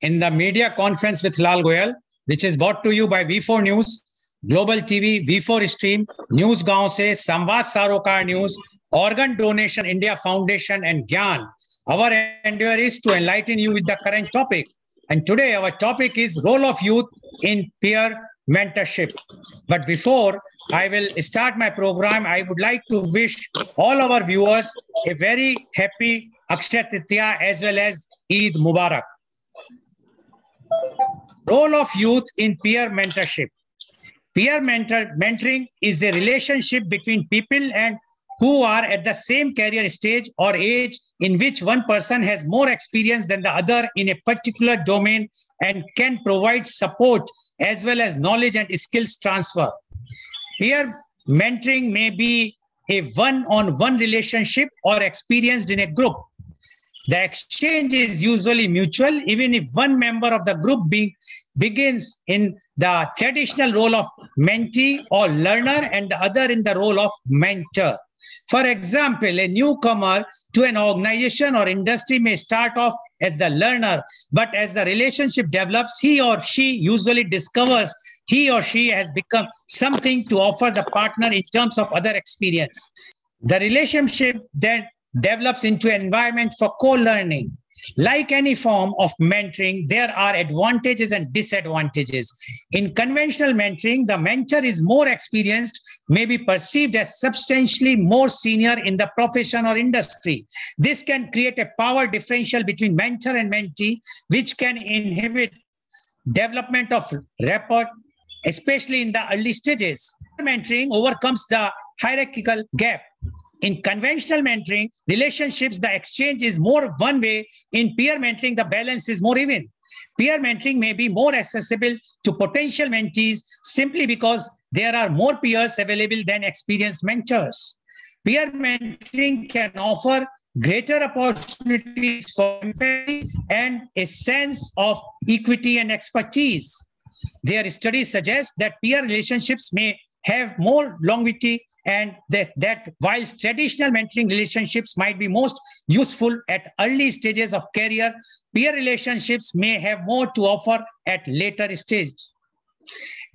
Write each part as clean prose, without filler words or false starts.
in the media conference with Lal Goel, which is brought to you by V4 News, Global TV, V4 Stream, News Gaon Se, Samvad Sarokar News, Organ Donation India Foundation, and Gyan. Our endeavor is to enlighten you with the current topic. And today our topic is role of youth in peer mentorship. But before I will start my program, I would like to wish all our viewers a very happy Akshaya Tritiya as well as Eid Mubarak. Role of youth in peer mentorship. Peer mentoring is a relationship between people and who are at the same career stage or age in which one person has more experience than the other in a particular domain and can provide support as well as knowledge and skills transfer. Peer mentoring may be a one-on-one relationship or experienced in a group. The exchange is usually mutual, even if one member of the group begins in the traditional role of mentee or learner and the other in the role of mentor. For example, a newcomer to an organization or industry may start off as the learner, but as the relationship develops, he or she usually discovers he or she has become something to offer the partner in terms of other experience. The relationship then develops into an environment for co-learning. Like any form of mentoring, there are advantages and disadvantages. In conventional mentoring, the mentor is more experienced, may be perceived as substantially more senior in the profession or industry. This can create a power differential between mentor and mentee, which can inhibit development of rapport, especially in the early stages. Mentoring overcomes the hierarchical gap. In conventional mentoring relationships, the exchange is more one way. In peer mentoring, the balance is more even. Peer mentoring may be more accessible to potential mentees simply because there are more peers available than experienced mentors. Peer mentoring can offer greater opportunities for empathy and a sense of equity and expertise. Their studies suggest that peer relationships may have more longevity and that whilst traditional mentoring relationships might be most useful at early stages of career, peer relationships may have more to offer at later stage.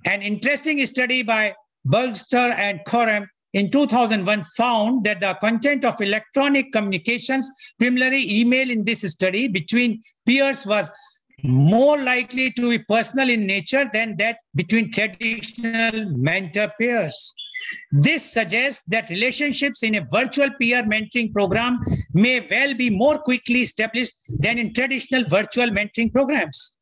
An interesting study by Bergster and Khorem in 2001 found that the content of electronic communications, primarily email in this study, between peers was more likely to be personal in nature than that between traditional mentor peers. This suggests that relationships in a virtual peer mentoring program may well be more quickly established than in traditional virtual mentoring programs.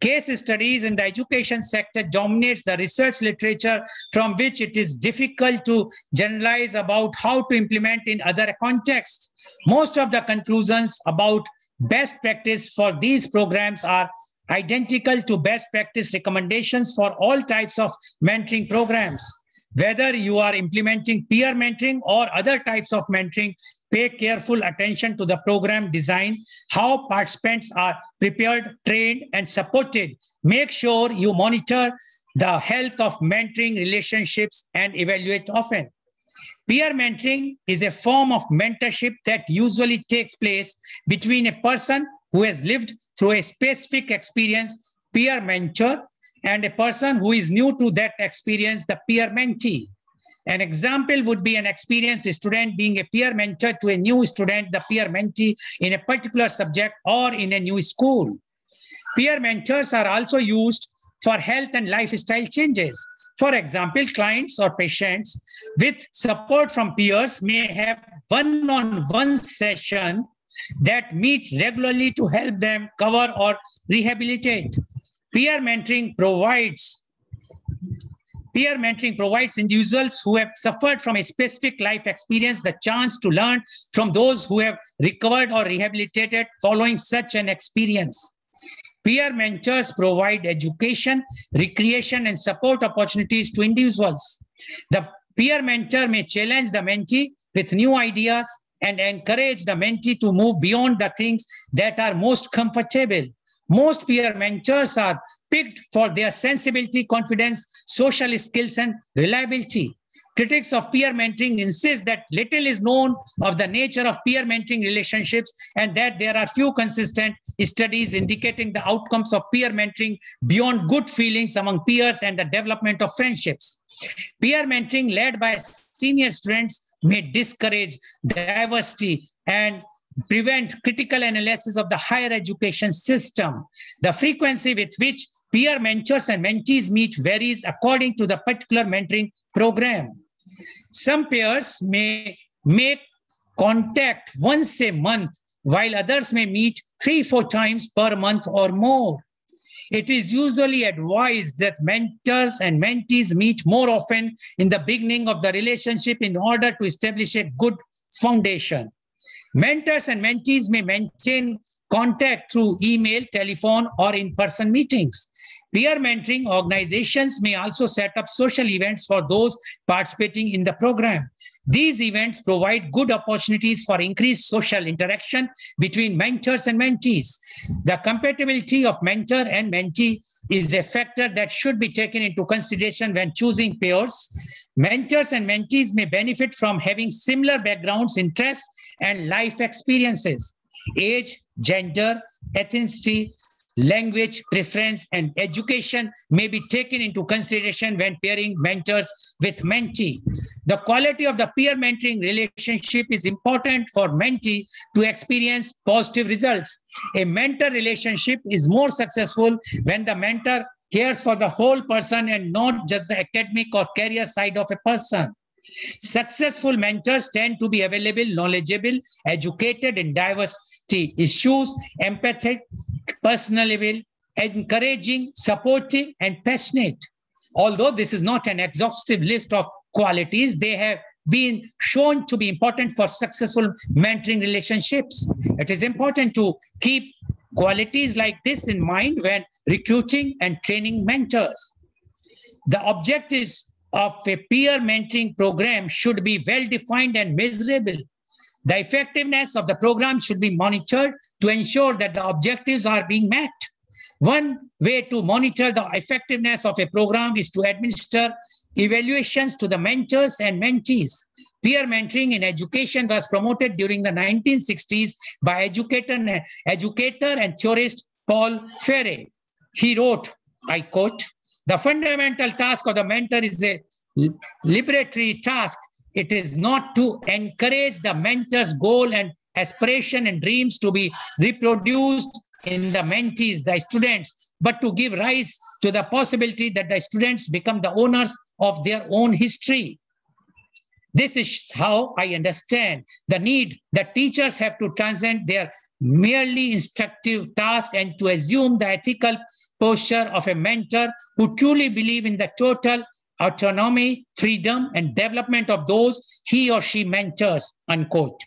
Case studies in the education sector dominates the research literature from which it is difficult to generalize about how to implement in other contexts. Most of the conclusions about best practice for these programs are identical to best practice recommendations for all types of mentoring programs. Whether you are implementing peer mentoring or other types of mentoring, pay careful attention to the program design, how participants are prepared, trained, and supported. Make sure you monitor the health of mentoring relationships and evaluate often. Peer mentoring is a form of mentorship that usually takes place between a person who has lived through a specific experience, peer mentor, and a person who is new to that experience, the peer mentee. An example would be an experienced student being a peer mentor to a new student, the peer mentee in a particular subject or in a new school. Peer mentors are also used for health and lifestyle changes. For example, clients or patients with support from peers may have one-on-one session that meet regularly to help them cover or rehabilitate. Peer mentoring provides individuals who have suffered from a specific life experience the chance to learn from those who have recovered or rehabilitated following such an experience. Peer mentors provide education, recreation, and support opportunities to individuals. The peer mentor may challenge the mentee with new ideas and encourage the mentee to move beyond the things that are most comfortable. Most peer mentors are picked for their sensibility, confidence, social skills, and reliability. Critics of peer mentoring insist that little is known of the nature of peer mentoring relationships and that there are few consistent studies indicating the outcomes of peer mentoring beyond good feelings among peers and the development of friendships. Peer mentoring led by senior students may discourage diversity and prevent critical analysis of the higher education system. The frequency with which peer mentors and mentees meet varies according to the particular mentoring program. Some peers may make contact once a month, while others may meet 3-4 times per month or more. It is usually advised that mentors and mentees meet more often in the beginning of the relationship in order to establish a good foundation. Mentors and mentees may maintain contact through email, telephone, or in-person meetings. Peer mentoring organizations may also set up social events for those participating in the program. These events provide good opportunities for increased social interaction between mentors and mentees. The compatibility of mentor and mentee is a factor that should be taken into consideration when choosing peers. Mentors and mentees may benefit from having similar backgrounds, interests, and life experiences. Age, gender, ethnicity, language, preference, and education may be taken into consideration when pairing mentors with mentee. The quality of the peer mentoring relationship is important for mentee to experience positive results. A mentor relationship is more successful when the mentor cares for the whole person and not just the academic or career side of a person. Successful mentors tend to be available, knowledgeable, educated in diversity issues, empathetic, personable, encouraging, supportive, and passionate. Although this is not an exhaustive list of qualities, they have been shown to be important for successful mentoring relationships. It is important to keep qualities like this in mind when recruiting and training mentors. The objectives of a peer mentoring program should be well-defined and measurable. The effectiveness of the program should be monitored to ensure that the objectives are being met. One way to monitor the effectiveness of a program is to administer evaluations to the mentors and mentees. Peer mentoring in education was promoted during the 1960s by educator and theorist Paul Freire. He wrote, I quote, "The fundamental task of the mentor is a liberatory task. It is not to encourage the mentor's goal and aspiration and dreams to be reproduced in the mentees, the students, but to give rise to the possibility that the students become the owners of their own history." This is how I understand the need that teachers have to transcend their merely instructive task and to assume the ethical posture of a mentor who truly believe in the total autonomy, freedom, and development of those he or she mentors, unquote.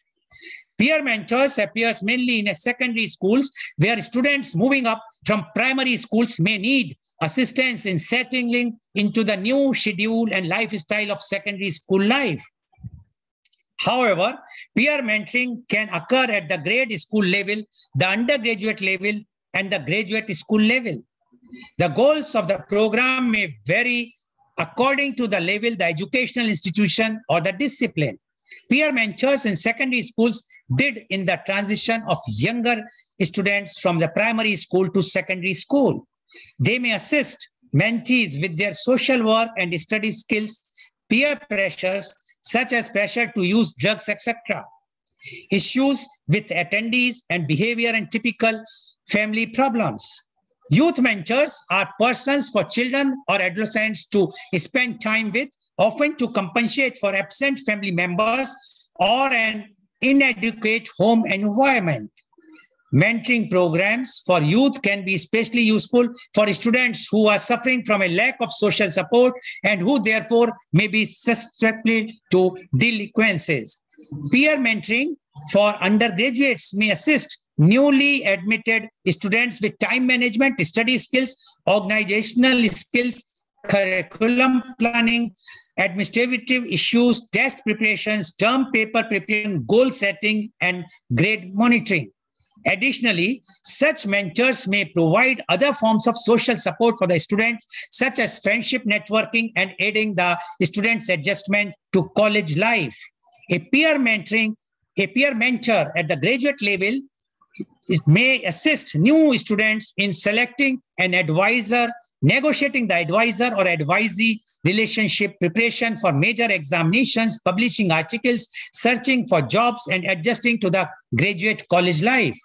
Peer mentors appears mainly in secondary schools where students moving up from primary schools may need assistance in settling into the new schedule and lifestyle of secondary school life. However, peer mentoring can occur at the grade school level, the undergraduate level, and the graduate school level. The goals of the program may vary according to the level, the educational institution, or the discipline. Peer mentors in secondary schools did in the transition of younger students from the primary school to secondary school. They may assist mentees with their social work and study skills, peer pressures, such as pressure to use drugs, etc. Issues with attendees and behavior and typical family problems. Youth mentors are persons for children or adolescents to spend time with, often to compensate for absent family members or an inadequate home environment. Mentoring programs for youth can be especially useful for students who are suffering from a lack of social support and who therefore may be susceptible to delinquencies. Peer mentoring for undergraduates may assist newly admitted students with time management, study skills, organizational skills, curriculum planning, administrative issues, test preparations, term paper preparation, goal setting, and grade monitoring. Additionally, such mentors may provide other forms of social support for the students, such as friendship networking and aiding the students' adjustment to college life. A peer mentor at the graduate level, it may assist new students in selecting an advisor, negotiating the advisor or advisee relationship, preparation for major examinations, publishing articles, searching for jobs, and adjusting to the graduate college life.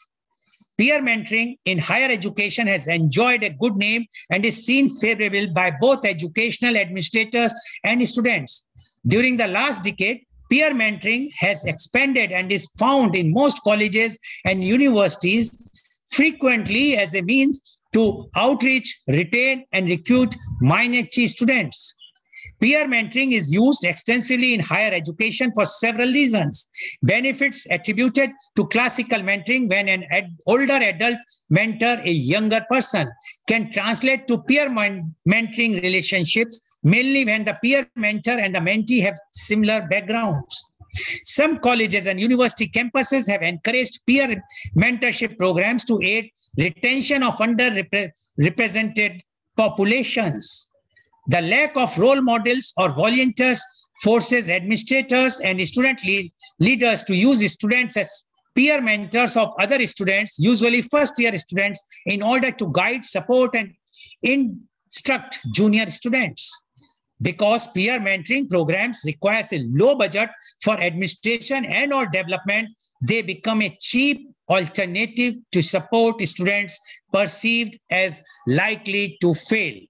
Peer mentoring in higher education has enjoyed a good name and is seen favorable by both educational administrators and students. During the last decade, peer mentoring has expanded and is found in most colleges and universities frequently as a means to outreach, retain, and recruit minority students. Peer mentoring is used extensively in higher education for several reasons. Benefits attributed to classical mentoring when an older adult mentor a younger person can translate to peer mentoring relationships, mainly when the peer mentor and the mentee have similar backgrounds. Some colleges and university campuses have encouraged peer mentorship programs to aid retention of underrepresented populations. The lack of role models or volunteers forces administrators and student leaders to use students as peer mentors of other students, usually first-year students, in order to guide, support, and instruct junior students. Because peer mentoring programs requires a low budget for administration and or development, they become a cheap alternative to support students perceived as likely to fail.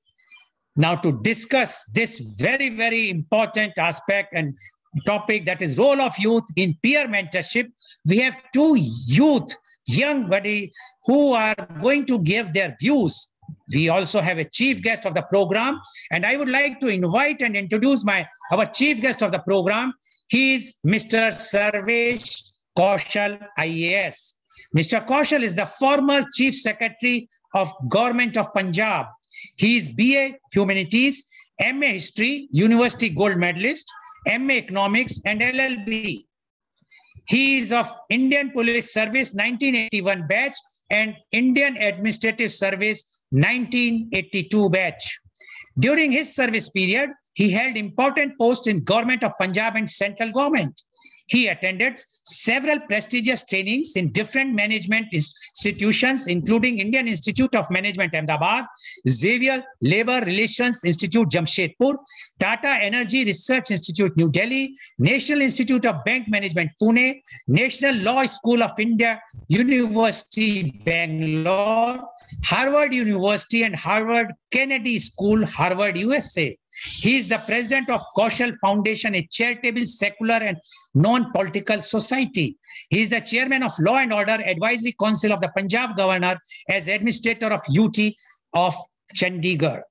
Now, to discuss this very, very important aspect and topic, that is role of youth in peer mentorship, we have two young buddies who are going to give their views. We also have a chief guest of the program, and I would like to invite and introduce our chief guest of the program. He is Mr. Sarvesh Kaushal, IAS. Mr. Kaushal is the former Chief Secretary of Government of Punjab. He is BA Humanities, MA History, University Gold Medalist, MA Economics, and LLB. He is of Indian Police Service 1981 batch and Indian Administrative Service 1982 batch. During his service period, he held important posts in Government of Punjab and central government. He attended several prestigious trainings in different management institutions, including Indian Institute of Management, Ahmedabad, Xavier Labour Relations Institute, Jamshedpur, Tata Energy Research Institute, New Delhi, National Institute of Bank Management, Pune, National Law School of India, University, Bangalore, Harvard University, and Harvard Kennedy School, Harvard, USA. He is the president of Kaushal Foundation, a charitable, secular, and non-political society. He is the chairman of Law and Order Advisory Council of the Punjab Governor as administrator of UT of Chandigarh.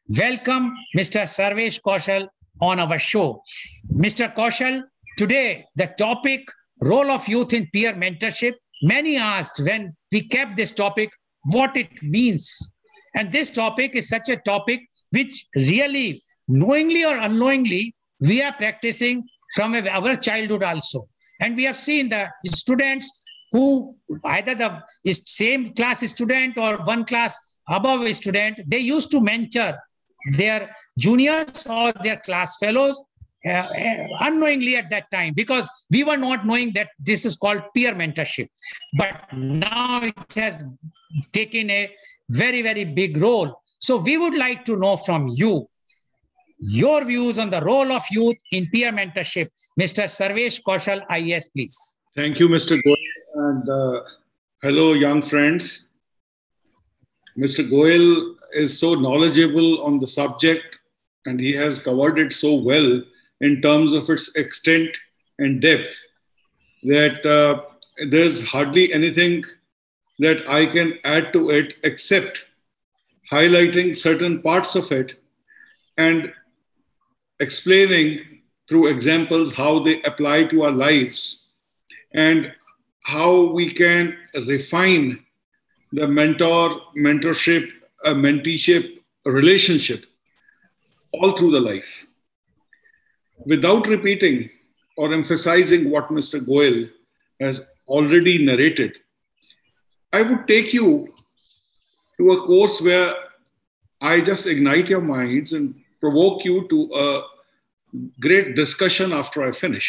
Welcome, Mr. Sarvesh Kaushal, on our show. Mr. Kaushal, today the topic, role of youth in peer mentorship. Many asked when we kept this topic what it means. And this topic is such a topic which really, knowingly or unknowingly, we are practicing from our childhood also. And we have seen the students who, either the same class student or one class above a student, they used to mentor their juniors or their class fellows unknowingly at that time, because we were not knowing that this is called peer mentorship. But now it has taken a very, very big role. So we would like to know from you your views on the role of youth in peer mentorship. Mr. Sarvesh Kaushal, IAS, please. Thank you, Mr. Goel, and hello, young friends. Mr. Goel is so knowledgeable on the subject, and he has covered it so well in terms of its extent and depth that there's hardly anything that I can add to it except highlighting certain parts of it and explaining through examples how they apply to our lives and how we can refine the mentorship, menteeship relationship all through the life. Without repeating or emphasizing what Mr. Goel has already narrated, I would take you to a course where I just ignite your minds and provoke you to a great discussion after I finish.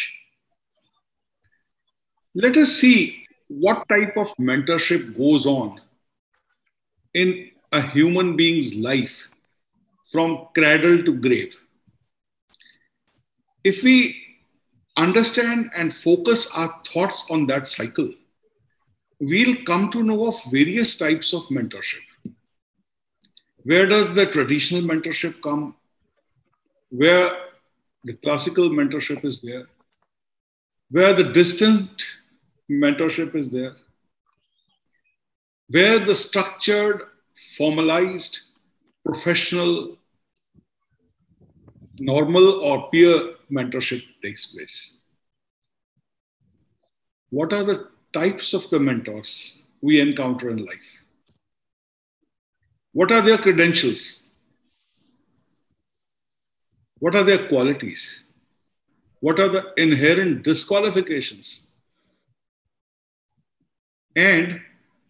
Let us see what type of mentorship goes on in a human being's life from cradle to grave. If we understand and focus our thoughts on that cycle, we'll come to know of various types of mentorship. Where does the traditional mentorship come? Where the classical mentorship is there? Where the distant mentorship is there? Where the structured, formalized, professional, normal or peer mentorship takes place? What are the types of the mentors we encounter in life? What are their credentials? What are their qualities? What are the inherent disqualifications? And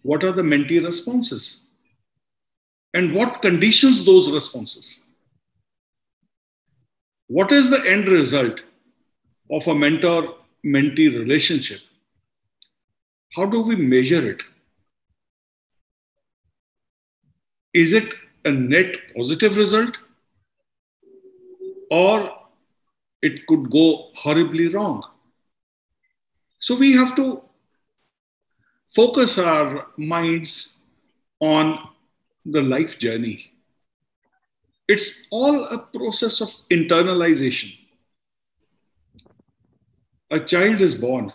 what are the mentee responses? And what conditions those responses? What is the end result of a mentor-mentee relationship? How do we measure it? Is it a net positive result? Or it could go horribly wrong? So we have to focus our minds on the life journey. It's all a process of internalization. A child is born.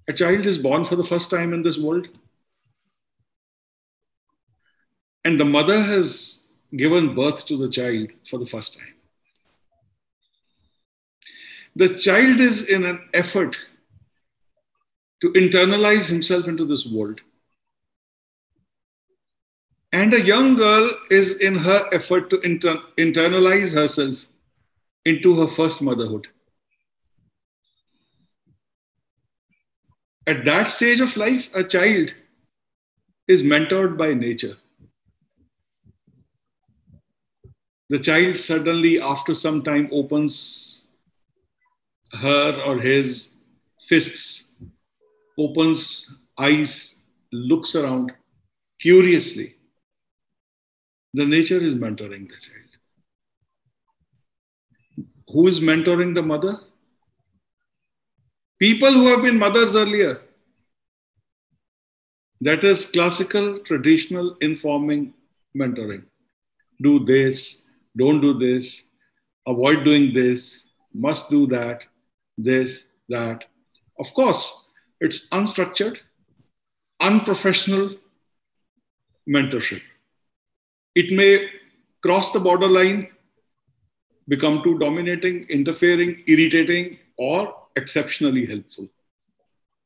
A child is born for the first time in this world. And the mother has given birth to the child for the first time. The child is in an effort to internalize himself into this world. And a young girl is in her effort to internalize herself into her first motherhood. At that stage of life, a child is mentored by nature. The child suddenly, after some time, opens her or his fists, opens eyes, looks around curiously. The nature is mentoring the child. Who is mentoring the mother? People who have been mothers earlier. That is classical, traditional, informing mentoring. Do this, don't do this, avoid doing this, must do that, this, that. Of course, it's unstructured, unprofessional mentorship. It may cross the borderline, become too dominating, interfering, irritating, or exceptionally helpful.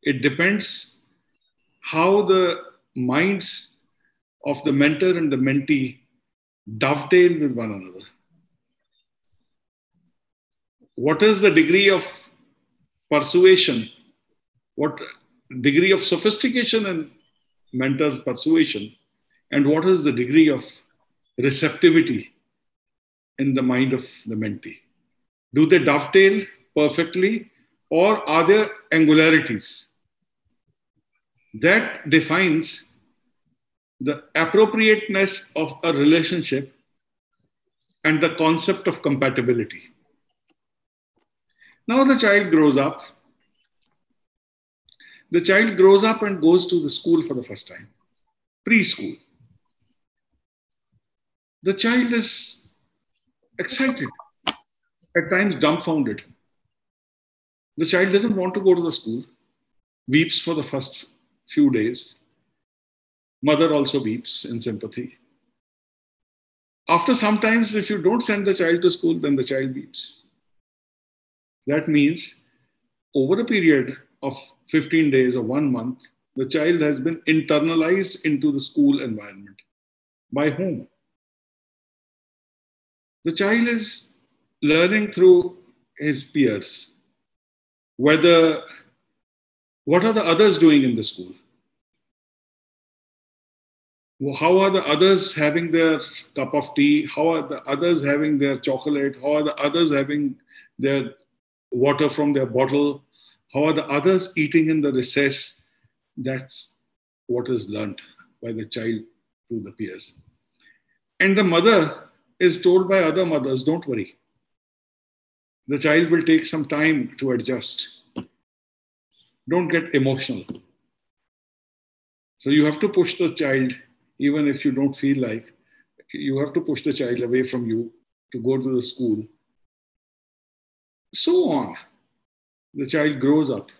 It depends how the minds of the mentor and the mentee dovetail with one another. What is the degree of persuasion? What degree of sophistication in mentor's persuasion? And what is the degree of receptivity in the mind of the mentee? Do they dovetail perfectly, or are there angularities? That defines the appropriateness of a relationship and the concept of compatibility. Now the child grows up. The child grows up and goes to the school for the first time, preschool. The child is excited, at times dumbfounded. The child doesn't want to go to the school, weeps for the first few days. Mother also weeps in sympathy. After some times, if you don't send the child to school, then the child weeps. That means over a period of 15 days or 1 month, the child has been internalized into the school environment. By whom? The child is learning through his peers, what are the others doing in the school? How are the others having their cup of tea? How are the others having their chocolate? How are the others having their water from their bottle? How are the others eating in the recess? That's what is learnt by the child through the peers. And the mother is told by other mothers, don't worry. The child will take some time to adjust. Don't get emotional. So you have to push the child, even if you don't feel like, you have to push the child away from you to go to the school. So on. The child grows up.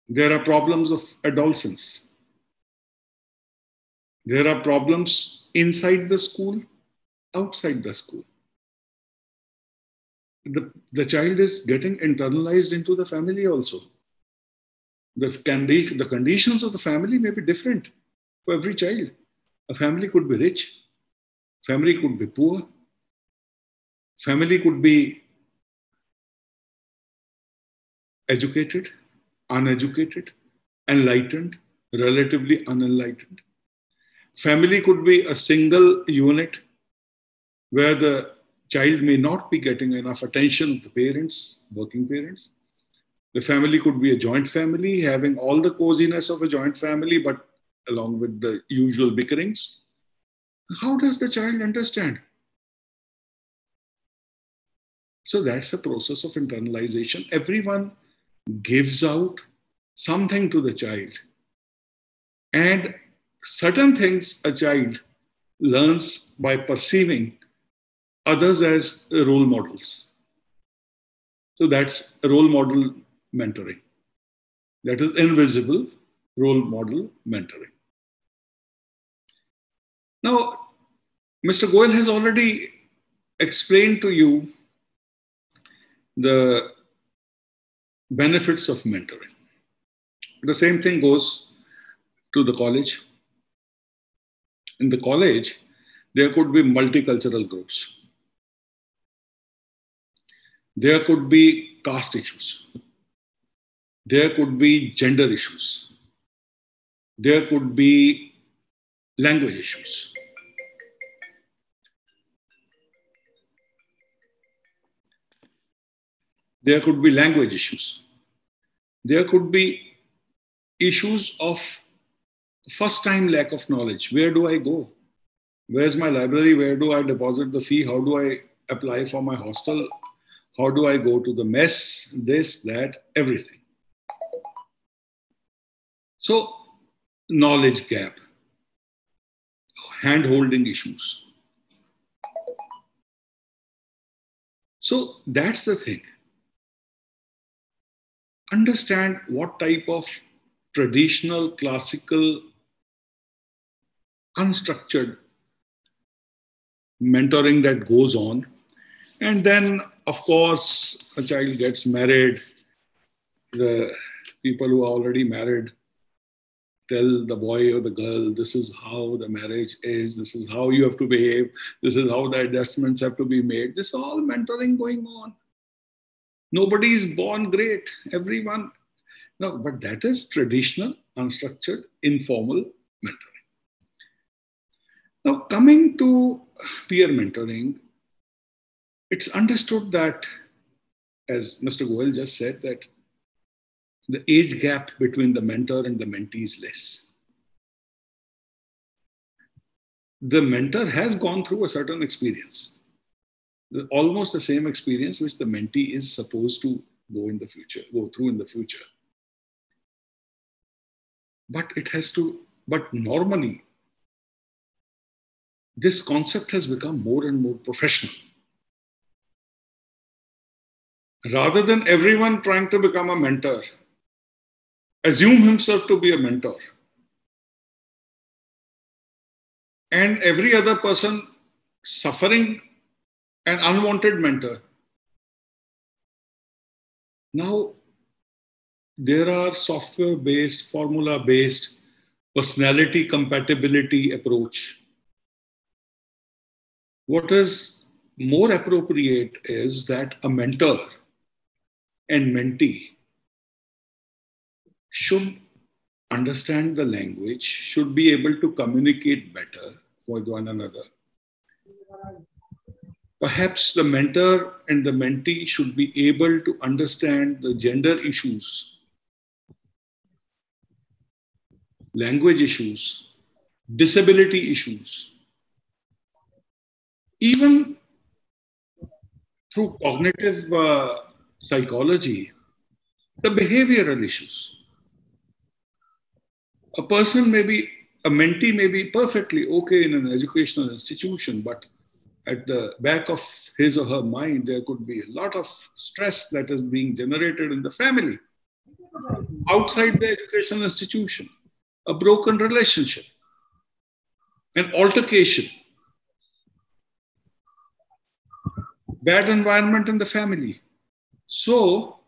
There are problems of adolescence. There are problems inside the school, outside the school. The child is getting internalized into the family also. The conditions of the family may be different for every child. A family could be rich, family could be poor, family could be educated, uneducated, enlightened, relatively unenlightened. Family could be a single unit where the child may not be getting enough attention of the parents, working parents. The family could be a joint family, having all the coziness of a joint family, but along with the usual bickerings. How does the child understand? So that's the process of internalization. Everyone gives out something to the child. And certain things a child learns by perceiving others as role models. So that's role model mentoring. That is invisible role model mentoring. Now, Mr. Goel has already explained to you the benefits of mentoring. The same thing goes to the college. In the college, there could be multicultural groups. There could be caste issues. There could be gender issues. There could be language issues. There could be language issues. There could be issues of first time lack of knowledge. Where do I go? Where's my library? Where do I deposit the fee? How do I apply for my hostel? How do I go to the mess? This, that, everything. So, knowledge gap, hand-holding issues. So, that's the thing. Understand what type of traditional, classical, unstructured mentoring that goes on. And then, of course, a child gets married. The people who are already married tell the boy or the girl, this is how the marriage is, this is how you have to behave, this is how the adjustments have to be made. This is all mentoring going on. Nobody is born great, everyone. No, but that is traditional, unstructured, informal mentoring. Now, coming to peer mentoring, it's understood that, as Mr. Goel just said, that the age gap between the mentor and the mentee is less. The mentor has gone through a certain experience, almost the same experience which the mentee is supposed to go through in the future. But normally, this concept has become more and more professional. Rather than everyone trying to become a mentor, assume himself to be a mentor, and every other person suffering an unwanted mentor. Now, there are software-based, formula-based, personality compatibility approach. What is more appropriate is that a mentor and mentee should understand the language, should be able to communicate better with one another. Perhaps the mentor and the mentee should be able to understand the gender issues, language issues, disability issues, even through cognitive psychology, the behavioral issues. A mentee may be perfectly okay in an educational institution, but at the back of his or her mind, there could be a lot of stress that is being generated in the family, outside the educational institution, a broken relationship, an altercation, bad environment in the family. So,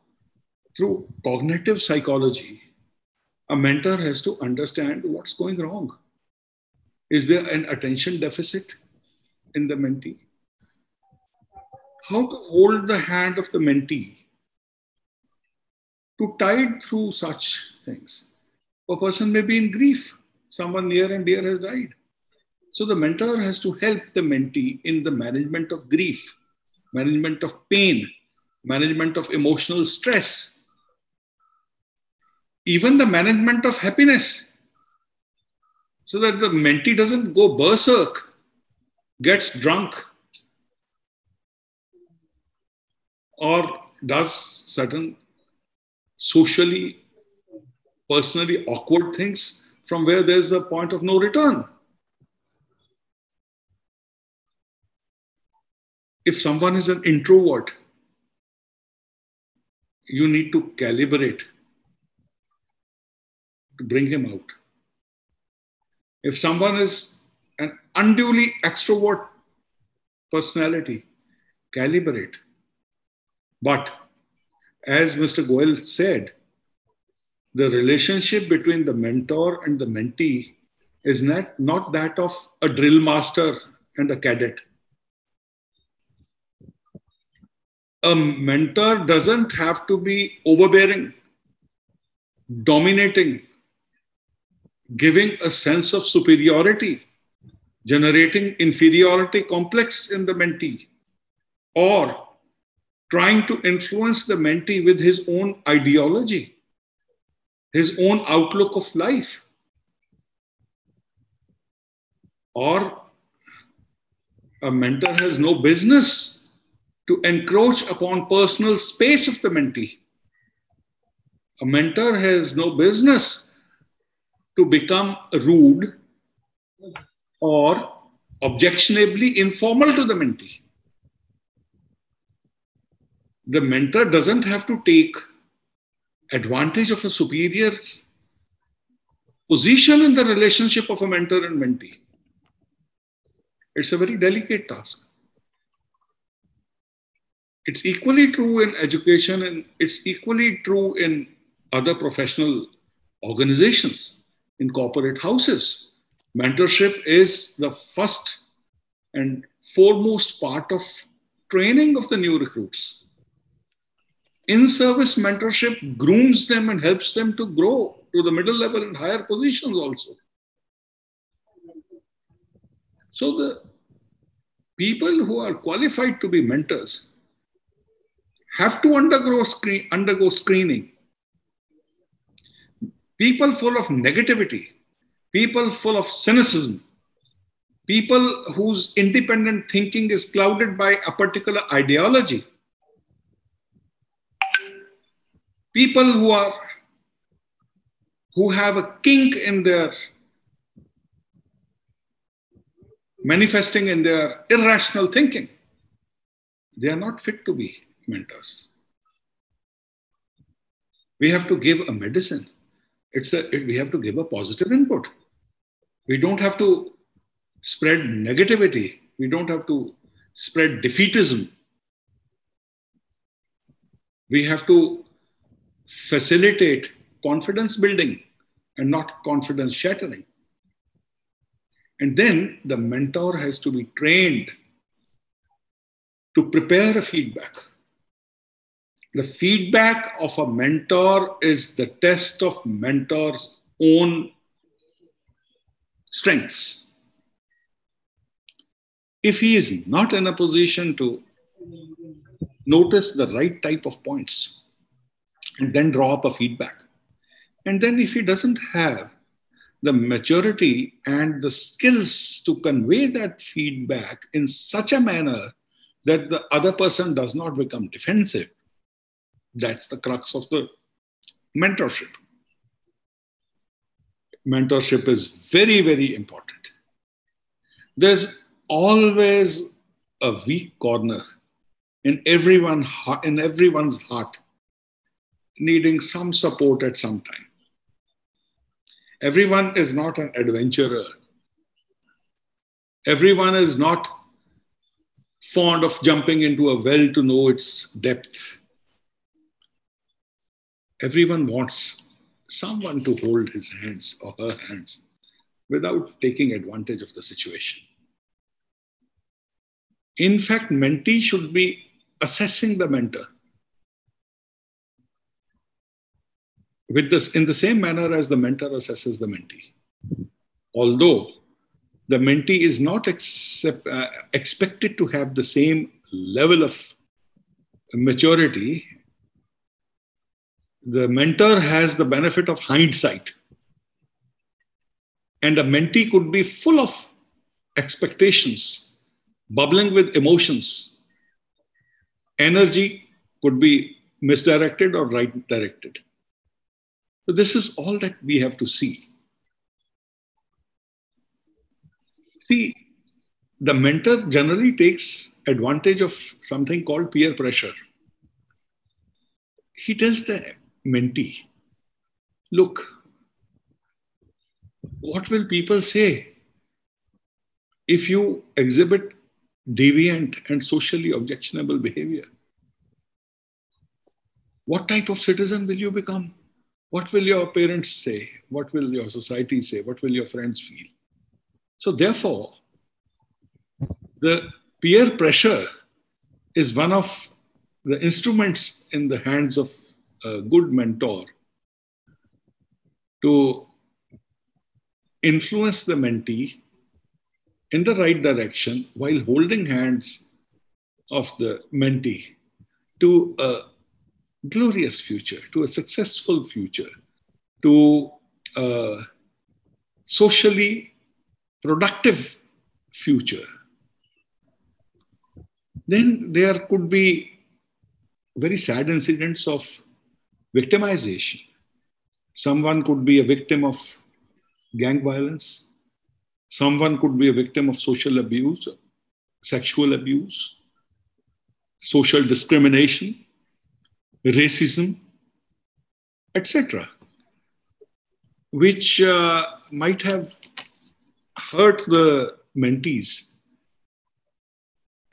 through cognitive psychology, a mentor has to understand what's going wrong. Is there an attention deficit in the mentee? How to hold the hand of the mentee to tide through such things. A person may be in grief. Someone near and dear has died. So the mentor has to help the mentee in the management of grief, management of pain, management of emotional stress, even the management of happiness, so that the mentee doesn't go berserk, gets drunk, or does certain socially, personally awkward things from where there's a point of no return. If someone is an introvert, you need to calibrate to bring him out. If someone is an unduly extrovert personality, calibrate. But as Mr. Goel said, the relationship between the mentor and the mentee is not that of a drill master and a cadet. A mentor doesn't have to be overbearing, dominating, giving a sense of superiority, generating inferiority complex in the mentee, or trying to influence the mentee with his own ideology, his own outlook of life. Or a mentor has no business to encroach upon personal space of the mentee. A mentor has no business to become rude or objectionably informal to the mentee. The mentor doesn't have to take advantage of a superior position in the relationship of a mentor and mentee. It's a very delicate task. It's equally true in education, and it's equally true in other professional organizations, in corporate houses. Mentorship is the first and foremost part of training of the new recruits. In-service mentorship grooms them and helps them to grow to the middle level and higher positions also. So the people who are qualified to be mentors have to undergo screening. People full of negativity, people full of cynicism, people whose independent thinking is clouded by a particular ideology, people who have a kink in their manifesting in their irrational thinking, they are not fit to be mentors. We have to give a medicine. We have to give a positive input. We don't have to spread negativity. We don't have to spread defeatism. We have to facilitate confidence building and not confidence shattering. And then the mentor has to be trained to prepare a feedback. The feedback of a mentor is the test of mentor's own strengths. If he is not in a position to notice the right type of points and then draw up a feedback, and then if he doesn't have the maturity and the skills to convey that feedback in such a manner that the other person does not become defensive, that's the crux of the mentorship. Mentorship is very, very important. There's always a weak corner in everyone's heart needing some support at some time. Everyone is not an adventurer. Everyone is not fond of jumping into a well to know its depth. Everyone wants someone to hold his hands or her hands without taking advantage of the situation. In fact, mentee should be assessing the mentor with this in the same manner as the mentor assesses the mentee. Although the mentee is not expected to have the same level of maturity, the mentor has the benefit of hindsight. And a mentee could be full of expectations, bubbling with emotions. Energy could be misdirected or right directed. So this is all that we have to see. See, the mentor generally takes advantage of something called peer pressure. He tells the mentee, look, what will people say if you exhibit deviant and socially objectionable behavior? What type of citizen will you become? What will your parents say? What will your society say? What will your friends feel? So therefore, the peer pressure is one of the instruments in the hands of a good mentor to influence the mentee in the right direction while holding hands of the mentee to a glorious future, to a successful future, to a socially productive future. Then there could be very sad incidents of victimization. Someone could be a victim of gang violence. Someone could be a victim of social abuse, sexual abuse, social discrimination, racism, etc., which might have hurt the mentees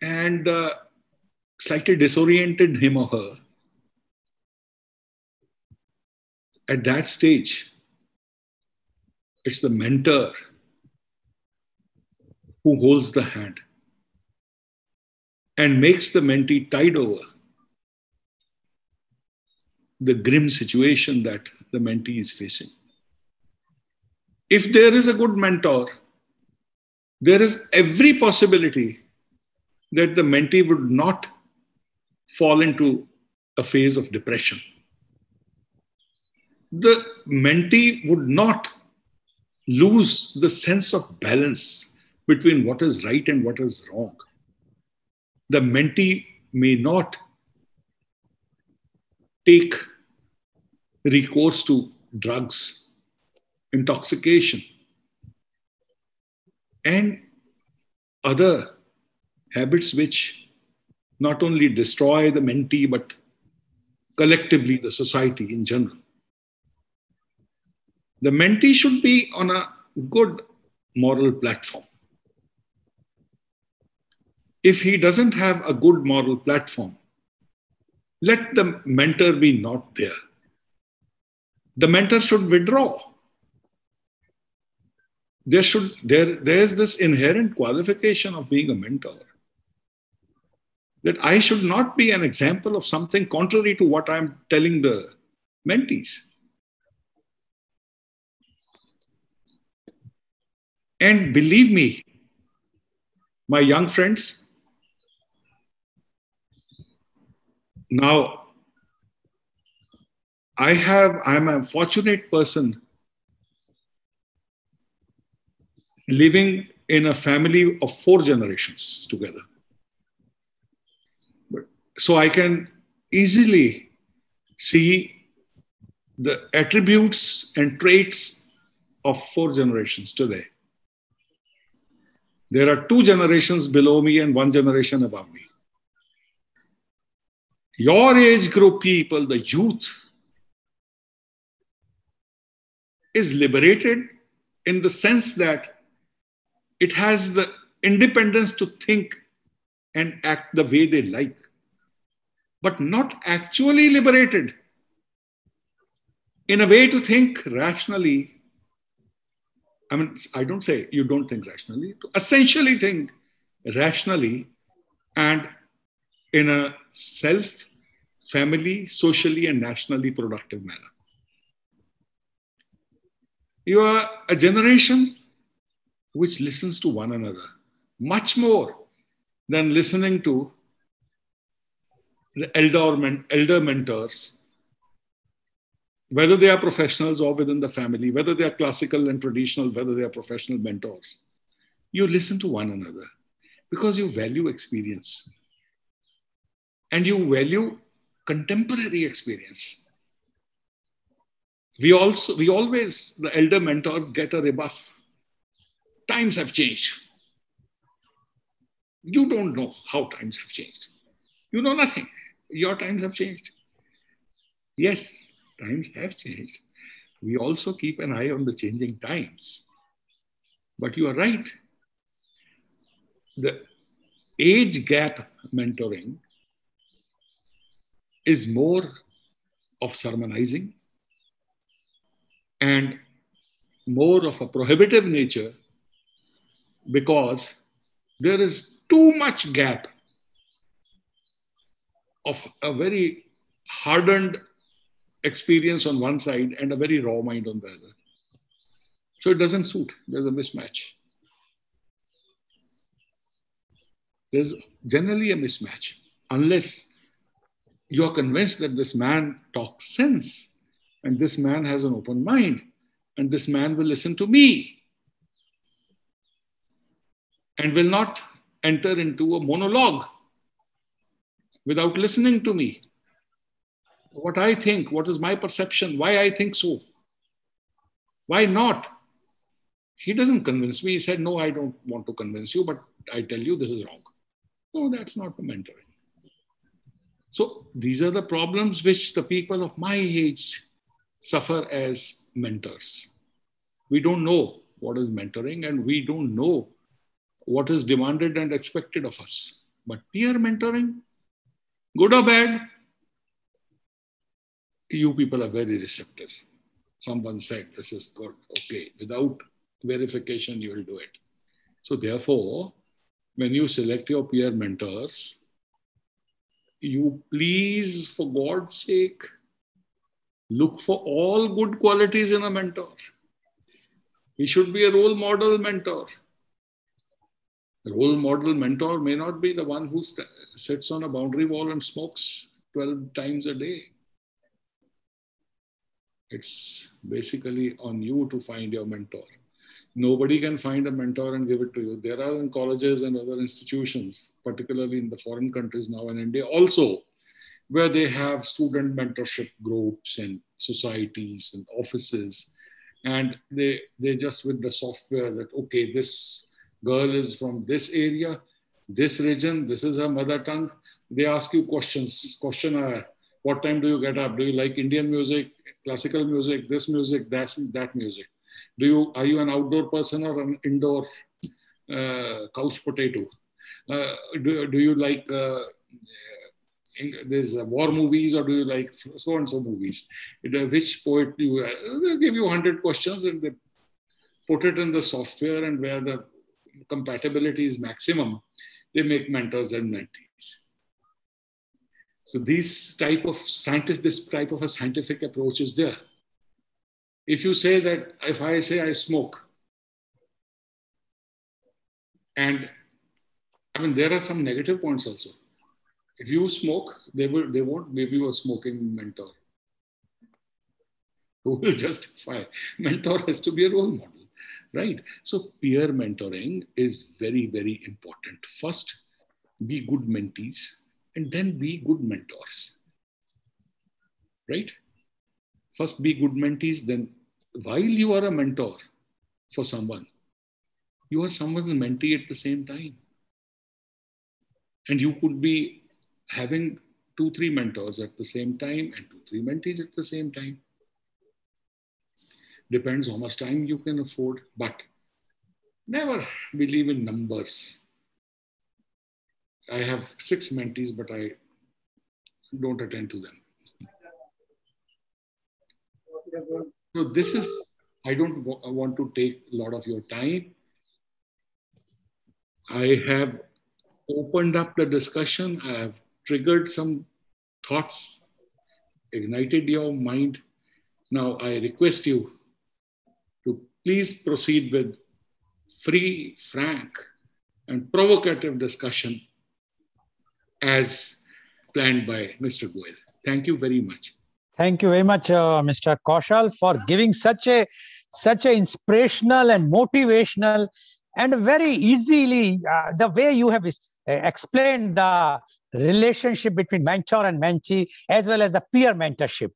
and slightly disoriented him or her. At that stage, it's the mentor who holds the hand and makes the mentee tide over the grim situation that the mentee is facing. If there is a good mentor, there is every possibility that the mentee would not fall into a phase of depression. The mentee would not lose the sense of balance between what is right and what is wrong. The mentee may not take recourse to drugs, intoxication, and other habits which not only destroy the mentee, but collectively the society in general. The mentee should be on a good moral platform. If he doesn't have a good moral platform, let the mentor be not there. The mentor should withdraw. There is this inherent qualification of being a mentor, that I should not be an example of something contrary to what I'm telling the mentees. And believe me, my young friends, now I'm a fortunate person living in a family of 4 generations together. So I can easily see the attributes and traits of 4 generations today. There are 2 generations below me and 1 generation above me. Your age group people, the youth, is liberated in the sense that it has the independence to think and act the way they like, but not actually liberated in a way to think rationally. I mean, I don't say you don't think rationally, to essentially think rationally and in a self, family, socially, and nationally productive manner. You are a generation which listens to one another much more than listening to the elder mentors, whether they are professionals or within the family, whether they are classical and traditional, whether they are professional mentors. You listen to one another because you value experience and you value contemporary experience. We always, the elder mentors get a rebuff. Times have changed. You don't know how times have changed. You know nothing. Your times have changed. Yes, times have changed. We also keep an eye on the changing times. But you are right. The age gap mentoring is more of sermonizing and more of a prohibitive nature because there is too much gap of a very hardened experience on one side and a very raw mind on the other. So it doesn't suit. There's a mismatch. There's generally a mismatch unless you are convinced that this man talks sense and this man has an open mind and this man will listen to me and will not enter into a monologue without listening to me. What I think, what is my perception, why I think so, why not? He doesn't convince me. He said, no, I don't want to convince you, but I tell you this is wrong. No, that's not the mentoring. So these are the problems which the people of my age suffer as mentors. We don't know what is mentoring and we don't know what is demanded and expected of us. But peer mentoring, good or bad, you people are very receptive. Someone said, this is good, okay. Without verification, you will do it. So therefore, when you select your peer mentors, you please, for God's sake, look for all good qualities in a mentor. He should be a role model mentor. A role model mentor may not be the one who sits on a boundary wall and smokes 12 times a day. It's basically on you to find your mentor. Nobody can find a mentor and give it to you. There are in colleges and other institutions, particularly in the foreign countries now and India also, where they have student mentorship groups and societies and offices. And they just with the software that, okay, this girl is from this area, this region, this is her mother tongue. They ask you questions, questionnaire. What time do you get up? Do you like Indian music, classical music, this music, that music? Are you an outdoor person or an indoor couch potato? Do you like there's war movies or do you like so and so movies? Which poet do you? They give you 100 questions and they put it in the software, and where the compatibility is maximum, they make mentors and mentees. So this type of a scientific approach is there. If you say that, if I say I smoke, And I mean, there are some negative points also. If you smoke, they won't give you a smoking mentor who will justify. Mentor has to be a role model, right? So peer mentoring is very, very important. First, be good mentees, and then be good mentors, right? First, be good mentees, then while you are a mentor for someone, you are someone's mentee at the same time. And you could be having 2, 3 mentors at the same time and 2, 3 mentees at the same time. Depends how much time you can afford, but never believe in numbers. I have 6 mentees, but I don't attend to them. So this is, I don't want to take a lot of your time. I have opened up the discussion. I have triggered some thoughts, ignited your mind. Now I request you to please proceed with free, frank, and provocative discussion as planned by Mr. Goel. Thank you very much. Thank you very much, Mr. Kaushal, for giving such a inspirational and motivational and very easily the way you have explained the relationship between mentor and mentee as well as the peer mentorship.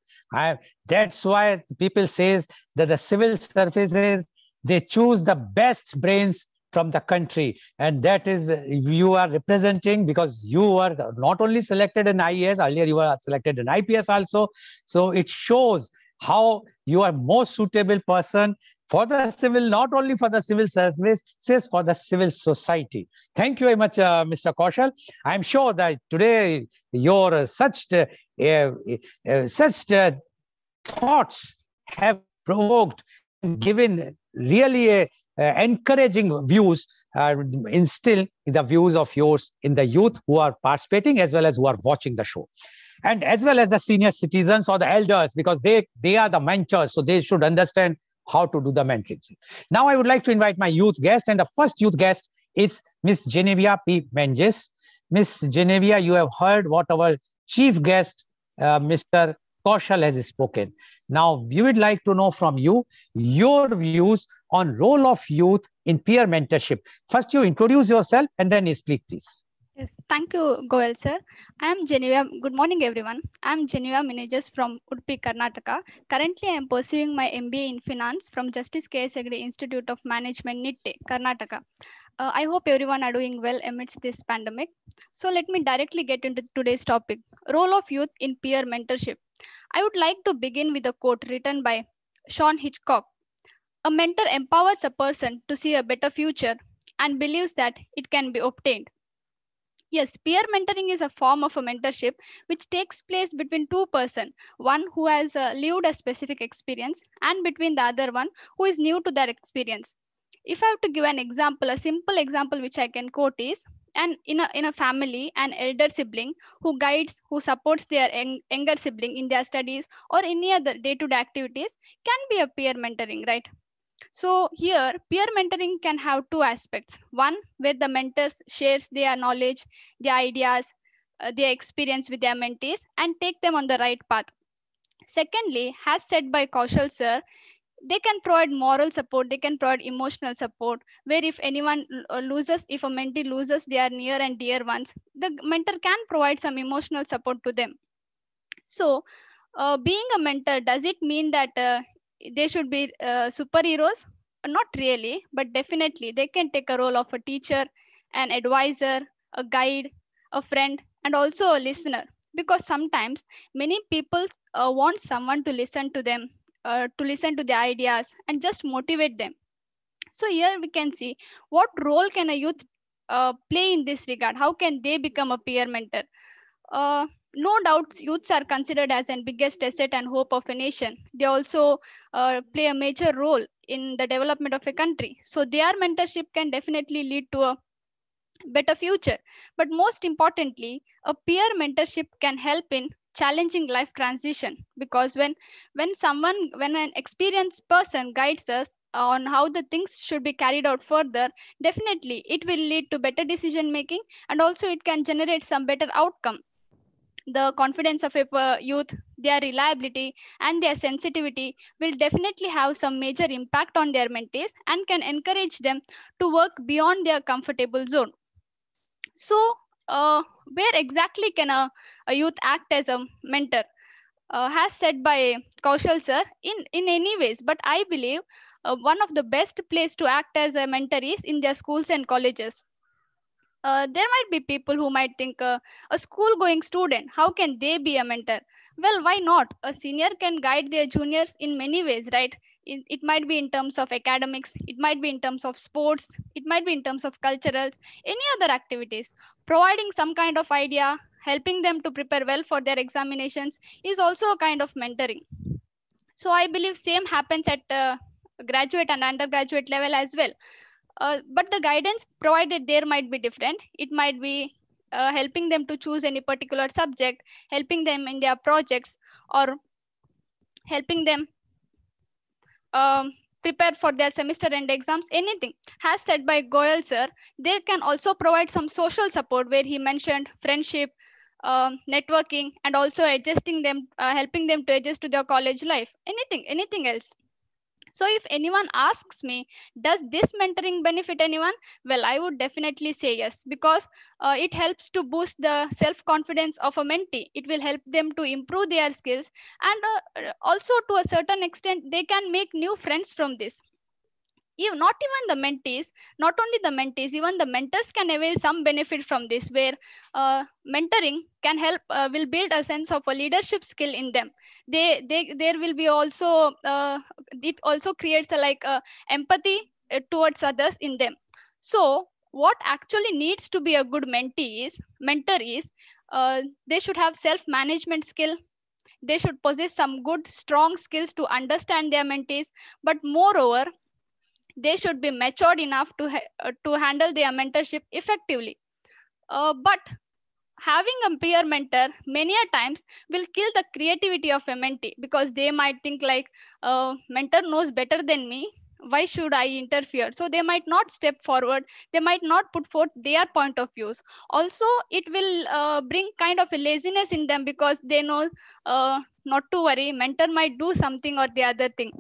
That's why people says that the civil services, they choose the best brains from the country, and that is you are representing, because you are not only selected in IAS, earlier you were selected in IPS also. So it shows how you are most suitable person for the civil, not only for the civil service, says for the civil society. Thank you very much, Mr. Kaushal. I'm sure that today your such thoughts have provoked and given really a encouraging views, instill the views of yours in the youth who are participating as well as who are watching the show, and as well as the senior citizens or the elders, because they are the mentors, so they should understand how to do the mentoring. Now I would like to invite my youth guest, and the first youth guest is Miss Genevieve P. Menges. Miss Genevieve, you have heard what our chief guest, Mr. Kaushal, has spoken. Now we would like to know from you your views on role of youth in peer mentorship. First, you introduce yourself and then you speak, please. Yes, thank you, Goel sir. I am Genevieve. Good morning, everyone. I am Genevieve Menges from Udupi, Karnataka. Currently, I am pursuing my MBA in Finance from Justice K.S. Hegde Institute of Management, Nitte, Karnataka. I hope everyone are doing well amidst this pandemic. So let me directly get into today's topic, role of youth in peer mentorship. I would like to begin with a quote written by Sean Hitchcock. A mentor empowers a person to see a better future and believes that it can be obtained. Yes, peer mentoring is a form of a mentorship which takes place between two persons, one who has lived a specific experience and between the other one who is new to that experience. If I have to give an example, a simple example which I can quote is, and in a family, an elder sibling who guides, who supports their younger sibling in their studies or any other day-to-day activities can be a peer mentoring, right? So here, peer mentoring can have two aspects. One, where the mentors shares their knowledge, their ideas, their experience with their mentees and take them on the right path. Secondly, as said by Kaushal sir, they can provide moral support, they can provide emotional support, where if anyone loses, if a mentee loses their near and dear ones, the mentor can provide some emotional support to them. So, being a mentor, does it mean that they should be superheroes? Not really, but definitely they can take a role of a teacher, an advisor, a guide, a friend, and also a listener. Because sometimes many people want someone to listen to them, to listen to their ideas, and just motivate them. So here we can see what role can a youth play in this regard. How can they become a peer mentor? No doubts, youths are considered as an biggest asset and hope of a nation. They also play a major role in the development of a country. So their mentorship can definitely lead to a better future. But most importantly, a peer mentorship can help in challenging life transition, because when an experienced person guides us, on how the things should be carried out further, definitely it will lead to better decision making, and also it can generate some better outcome. The confidence of a youth, their reliability, and their sensitivity will definitely have some major impact on their mentees and can encourage them to work beyond their comfortable zone. So, where exactly can a youth act as a mentor? Has said by Kaushal sir, in any ways, but I believe one of the best place to act as a mentor is in their schools and colleges. There might be people who might think a school going student, how can they be a mentor? Well, why not? A senior can guide their juniors in many ways, right? It might be in terms of academics, it might be in terms of sports, it might be in terms of culturals, any other activities. Providing some kind of idea, helping them to prepare well for their examinations is also a kind of mentoring. So I believe same happens at graduate and undergraduate level as well. But the guidance provided there might be different. It might be helping them to choose any particular subject, helping them in their projects, or helping them prepare for their semester end exams, anything. Has said by Goel sir, they can also provide some social support where he mentioned friendship, networking, and also adjusting them, helping them to adjust to their college life. Anything else. So if anyone asks me, does this mentoring benefit anyone? Well, I would definitely say yes, because it helps to boost the self-confidence of a mentee. It will help them to improve their skills, and also to a certain extent, they can make new friends from this. Not even the mentees, not only the mentees, even the mentors can avail some benefit from this, where mentoring can help, will build a sense of a leadership skill in them. They there will be also it also creates a like empathy towards others in them. So what actually needs to be a good mentor is, they should have self management skill, they should possess some good strong skills to understand their mentees, but moreover they should be matured enough to handle their mentorship effectively. But having a peer mentor many a times will kill the creativity of a mentee, because they might think like, mentor knows better than me, why should I interfere? So they might not step forward, they might not put forth their point of views. Also it will bring kind of a laziness in them, because they know, not to worry, mentor might do something or the other thing.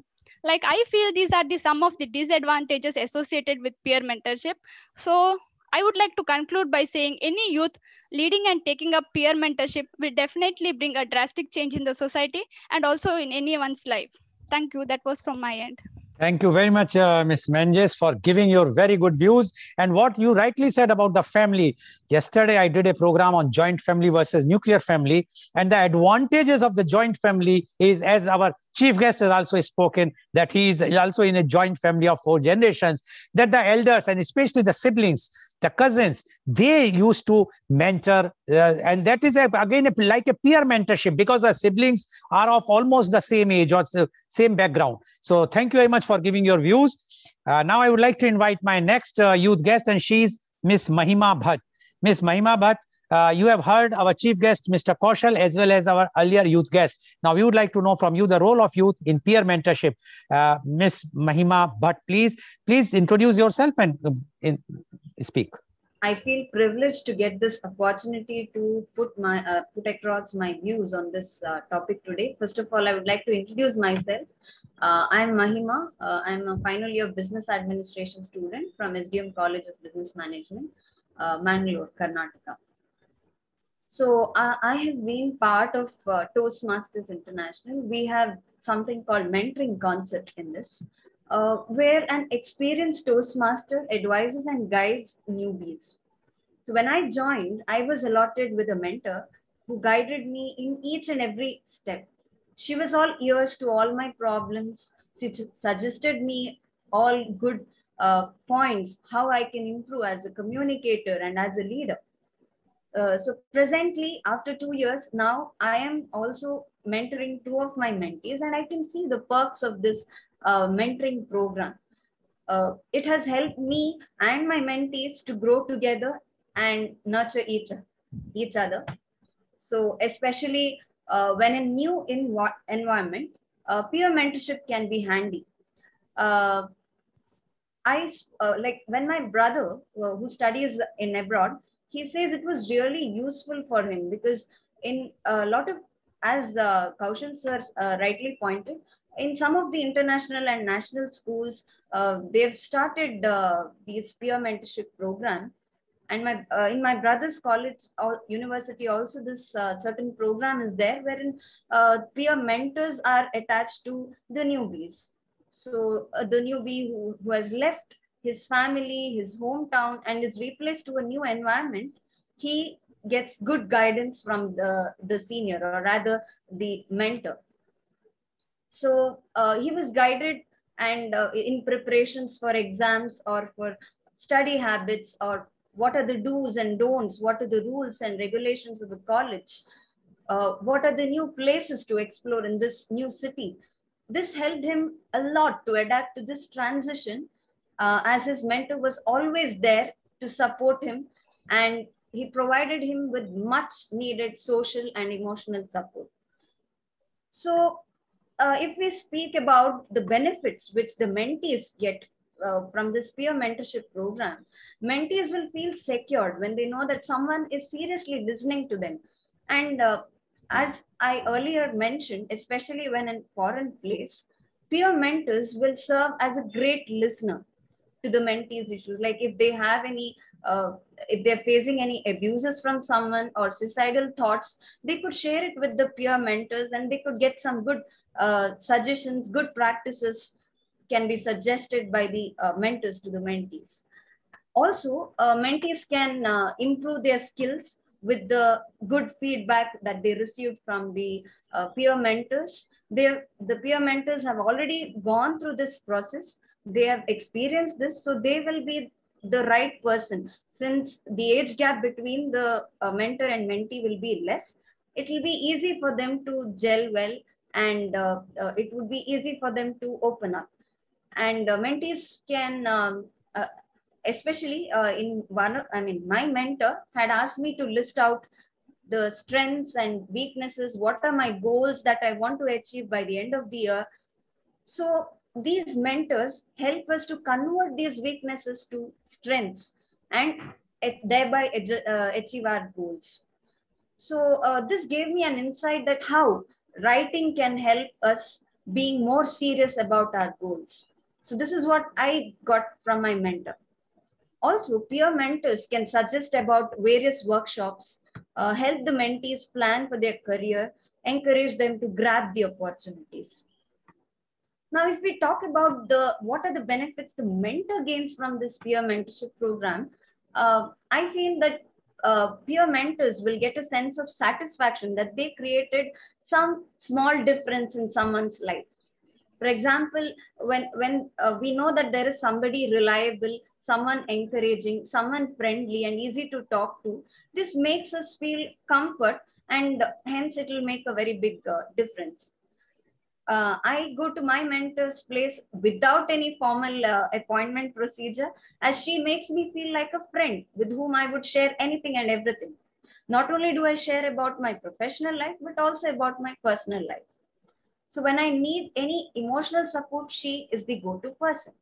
Like I feel these are the some of the disadvantages associated with peer mentorship. So I would like to conclude by saying any youth leading and taking up peer mentorship will definitely bring a drastic change in the society and also in anyone's life. Thank you. That was from my end. Thank you very much, Ms. Menges, for giving your very good views. And what you rightly said about the family. Yesterday, I did a program on joint family versus nuclear family. And the advantages of the joint family is, as our chief guest has also spoken, that he is also in a joint family of 4 generations, that the elders and especially the siblings, the cousins, they used to mentor. And that is, again, like a peer mentorship, because the siblings are of almost the same age or same background. So thank you very much for giving your views. Now I would like to invite my next youth guest, and she's Miss Mahima Bhatt. Miss Mahima Bhatt, you have heard our chief guest, Mr. Kaushal, as well as our earlier youth guest. Now we would like to know from you the role of youth in peer mentorship. Miss Mahima Bhatt, please introduce yourself and speak. I feel privileged to get this opportunity to put across my views on this topic today. First of all, I would like to introduce myself. I'm Mahima. I'm a final year business administration student from SDM College of Business Management, Mangalore, Karnataka. So I have been part of Toastmasters International. We have something called mentoring concept in this, where an experienced Toastmaster advises and guides newbies. So when I joined, I was allotted with a mentor who guided me in each and every step. She was all ears to all my problems. She suggested me all good points, how I can improve as a communicator and as a leader. So presently, after 2 years, now I am also mentoring 2 of my mentees, and I can see the perks of this mentoring program. It has helped me and my mentees to grow together and nurture each other. So especially when in new environment, peer mentorship can be handy. like when my brother who studies in abroad, he says it was really useful for him because in a lot of, as Kaushal sir rightly pointed, in some of the international and national schools, they've started these peer mentorship program. And my in my brother's college or university also, this certain program is there wherein peer mentors are attached to the newbies. So the newbie who has left his family, his hometown, and is replaced to a new environment, he gets good guidance from the senior, or rather the mentor. So he was guided, and in preparations for exams or for study habits, or what are the do's and don'ts, what are the rules and regulations of the college, what are the new places to explore in this new city. This helped him a lot to adapt to this transition, as his mentor was always there to support him, and he provided him with much needed social and emotional support. So if we speak about the benefits which the mentees get from this peer mentorship program, mentees will feel secured when they know that someone is seriously listening to them. And as I earlier mentioned, especially when in foreign place, peer mentors will serve as a great listener to the mentees issues. Like if they have any, if they're facing any abuses from someone or suicidal thoughts, they could share it with the peer mentors, and they could get some good suggestions, good practices can be suggested by the mentors to the mentees. Also, mentees can improve their skills with the good feedback that they received from the peer mentors. The peer mentors have already gone through this process. They have experienced this, so they will be the right person. Since the age gap between the mentor and mentee will be less, it will be easy for them to gel well, and it would be easy for them to open up. And mentees can especially in one of, I mean, my mentor had asked me to list out the strengths and weaknesses, what are my goals that I want to achieve by the end of the year. So these mentors help us to convert these weaknesses to strengths, and thereby achieve our goals. So this gave me an insight that how writing can help us being more serious about our goals. So this is what I got from my mentor. Also, peer mentors can suggest about various workshops, help the mentees plan for their career, encourage them to grab the opportunities. Now, if we talk about what are the benefits the mentor gains from this peer mentorship program, I feel that peer mentors will get a sense of satisfaction that they created some small difference in someone's life. For example, when we know that there is somebody reliable, someone encouraging, someone friendly and easy to talk to, this makes us feel comfort, and hence it will make a very big difference. I go to my mentor's place without any formal appointment procedure, as she makes me feel like a friend with whom I would share anything and everything. Not only do I share about my professional life, but also about my personal life. So when I need any emotional support, she is the go-to person.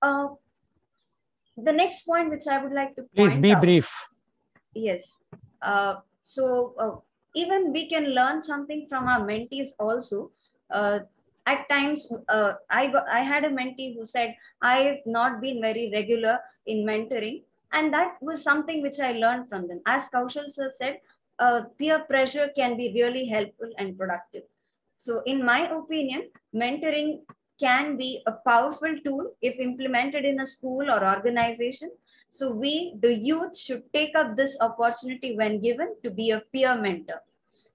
The next point which I would like to point Please be out, brief. Yes. Even we can learn something from our mentees also. At times, I had a mentee who said, I have not been very regular in mentoring. And that was something which I learned from them. As Kaushal sir said, peer pressure can be really helpful and productive. So in my opinion, mentoring can be a powerful tool if implemented in a school or organization. So we, the youth, should take up this opportunity when given to be a peer mentor.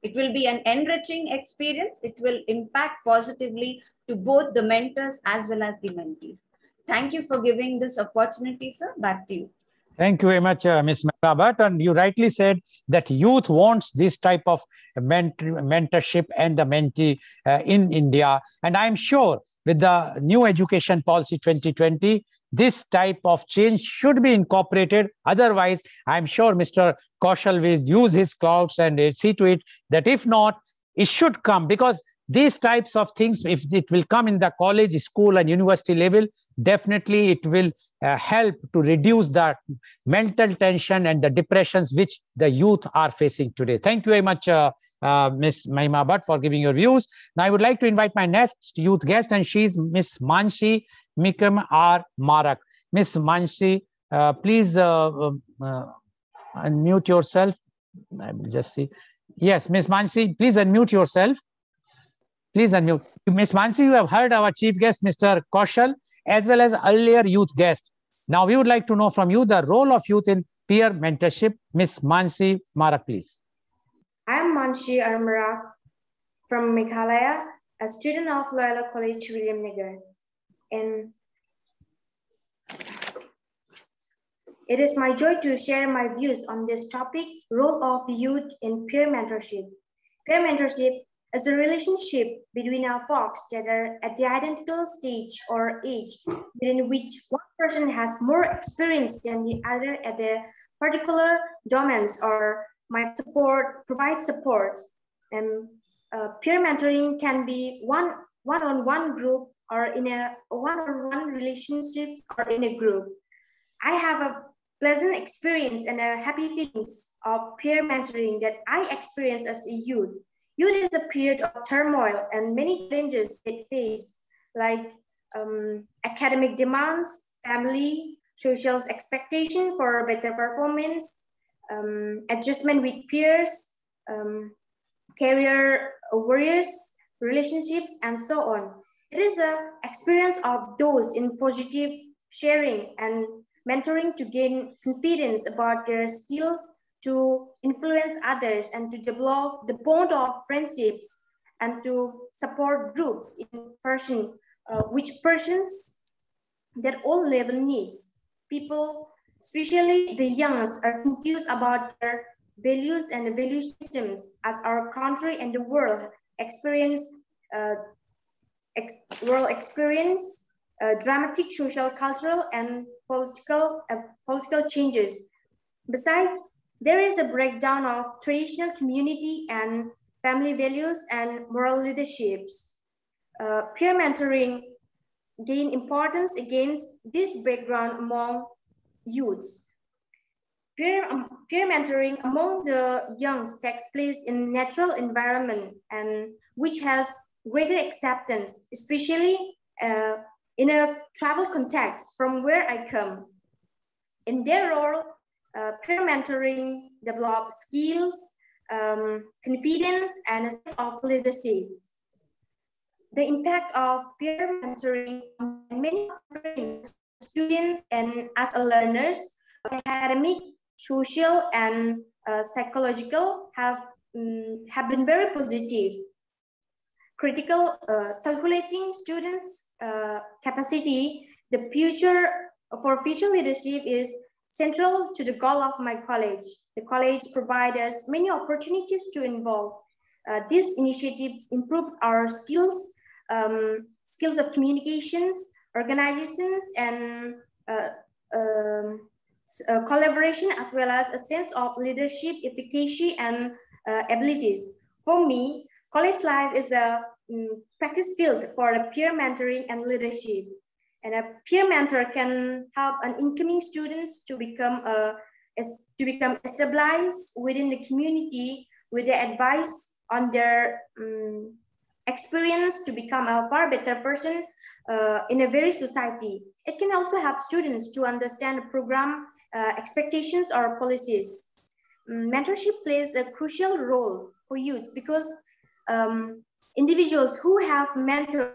It will be an enriching experience. It will impact positively to both the mentors as well as the mentees. Thank you for giving this opportunity, sir. Back to you. Thank you very much, Ms. Mehrabat. And you rightly said that youth wants this type of mentorship and the mentee in India. And I'm sure with the new education policy 2020, this type of change should be incorporated. Otherwise, I'm sure Mr. Kaushal will use his clouds and see to it that if not, it should come, because these types of things, if it will come in the college, school, and university level, definitely it will help to reduce the mental tension and the depressions which the youth are facing today. Thank you very much, Ms. Mahima Bhatt, for giving your views. Now I would like to invite my next youth guest, and she's Ms. Manshi Mikam R. Marak. Ms. Manshi, please unmute yourself. I will just see. Yes, Ms. Manshi, please unmute yourself. Please unmute. Ms. Manshi, you have heard our chief guest, Mr. Kaushal, as well as earlier youth guest. Now we would like to know from you the role of youth in peer mentorship. Ms. Manshi Marak, please. I am Manshi Marak from Meghalaya, a student of Lal Goel William Nagar. And it is my joy to share my views on this topic, role of youth in peer mentorship. Peer mentorship is a relationship between our folks that are at the identical stage or age within which one person has more experience than the other at the particular domains or might provide support. And peer mentoring can be one-on-one group or in a one-on-one relationships or in a group. I have a pleasant experience and a happy feelings of peer mentoring that I experienced as a youth. Youth is a period of turmoil and many challenges it faced, like academic demands, family, social expectation for better performance, adjustment with peers, career warriors, relationships, and so on. It is an experience of those in positive sharing and mentoring to gain confidence about their skills, to influence others, and to develop the bond of friendships, and to support groups in person, which persons that all level needs. People, especially the youngs, are confused about their values and the value systems as our country and the world experience dramatic social, cultural, and political changes. Besides, there is a breakdown of traditional community and family values and moral leaderships. Peer mentoring gain importance against this background among youths. Peer mentoring among the youngs takes place in natural environment and which has greater acceptance, especially in a travel context from where I come. In their role, peer mentoring develops skills, confidence, and a sense of leadership. The impact of peer mentoring on many students and as a learners, academic, social, and psychological have been very positive. Critical circulating students' capacity, the future for future leadership is central to the goal of my college. The college provides us many opportunities to involve. These initiatives improves our skills, skills of communications, organizations, and collaboration, as well as a sense of leadership, efficacy, and abilities. For me, college life is a practice field for a peer mentoring and leadership. And a peer mentor can help an incoming students to become established within the community with the advice on their experience to become a far better person in a very society. It can also help students to understand the program expectations or policies. Mentorship plays a crucial role for youth because individuals who have mentor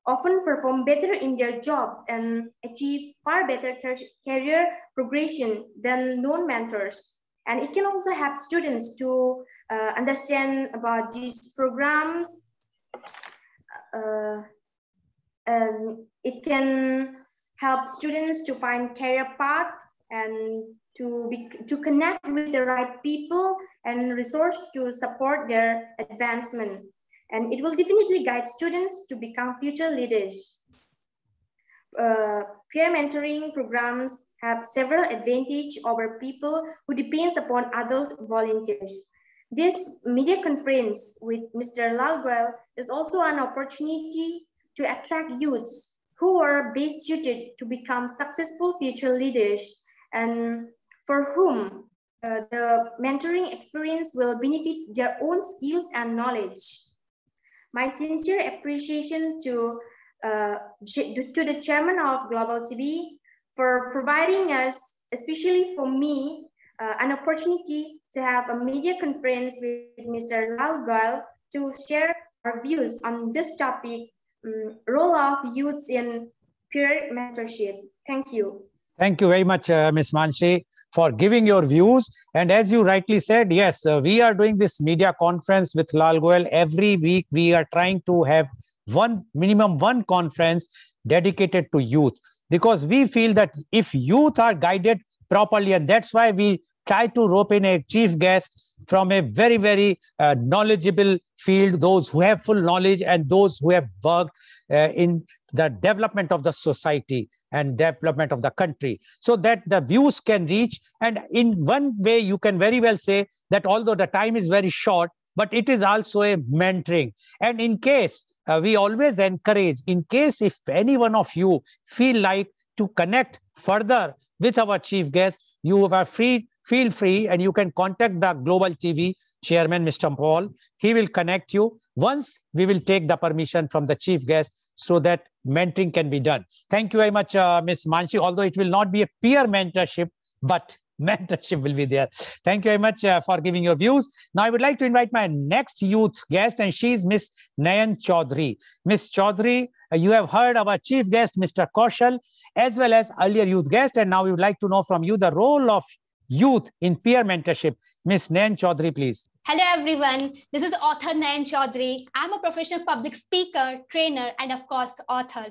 often perform better in their jobs and achieve far better career progression than non-mentors. And it can also help students to understand about these programs. And it can help students to find career path and to connect with the right people and resource to support their advancement. And it will definitely guide students to become future leaders. Peer mentoring programs have several advantages over people who depends upon adult volunteers. This media conference with Mr. Lal Goel is also an opportunity to attract youths who are best suited to become successful future leaders and for whom the mentoring experience will benefit their own skills and knowledge. My sincere appreciation to the chairman of Global TV for providing us, especially for me, an opportunity to have a media conference with Mr. Lal Goel to share our views on this topic, role of youths in peer mentorship. Thank you. Thank you very much, Ms. Manshi, for giving your views. And as you rightly said, yes, we are doing this media conference with Lal Goel. Every week, we are trying to have minimum one conference dedicated to youth, because we feel that if youth are guided properly, and that's why we try to rope in a chief guest from a very, very knowledgeable field, those who have full knowledge and those who have worked in the development of the society and development of the country, so that the views can reach. And in one way, you can very well say that although the time is very short, but it is also a mentoring. And in case we always encourage, in case if any one of you feel like to connect further with our chief guest, you are feel free, and you can contact the Global TV chairman, Mr. Paul. He will connect you once we will take the permission from the chief guest, so that mentoring can be done. Thank you very much, Ms. Manshi, although it will not be a peer mentorship, but mentorship will be there. Thank you very much for giving your views. Now, I would like to invite my next youth guest, and she is Miss Nayan Chaudhary. Miss Chaudhary, you have heard our chief guest, Mr. Kaushal, as well as earlier youth guest, and now we would like to know from you the role of youth in peer mentorship. Miss Nayan Chaudhary, please. Hello everyone, this is author Nayan Chaudhary. I'm a professional public speaker, trainer, and of course, author.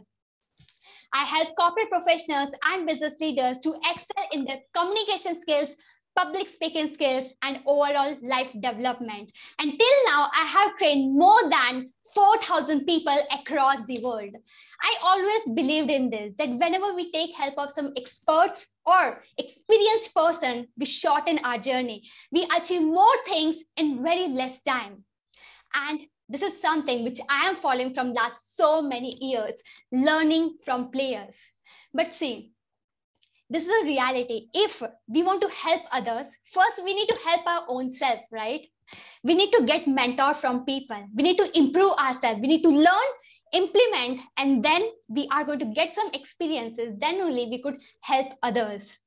I help corporate professionals and business leaders to excel in their communication skills, public speaking skills, and overall life development. And till now, I have trained more than 4,000 people across the world. I always believed in this, that whenever we take help of some experts or experienced person, we shorten our journey. We achieve more things in very less time. And this is something which I am following from last so many years, learning from players. But see, this is a reality. If we want to help others, first we need to help our own self, right? We need to get mentor from people. We need to improve ourselves. We need to learn, implement, and then we are going to get some experiences. Then only we could help others.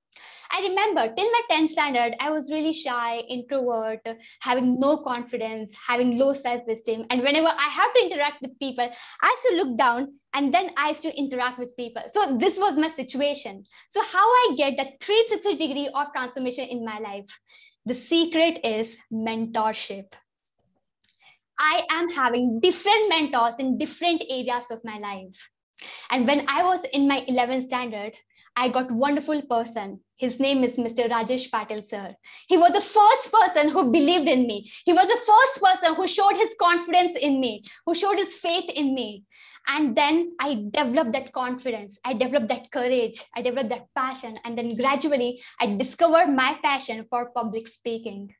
I remember till my 10th standard, I was really shy, introvert, having no confidence, having low self-esteem. And whenever I have to interact with people, I used to look down and then I used to interact with people. So this was my situation. So how I get that 360 degree of transformation in my life? The secret is mentorship. I am having different mentors in different areas of my life. And when I was in my 11th standard, I got a wonderful person. His name is Mr. Rajesh Patil, sir. He was the first person who believed in me. He was the first person who showed his confidence in me, who showed his faith in me. And then I developed that confidence. I developed that courage. I developed that passion. And then gradually, I discovered my passion for public speaking.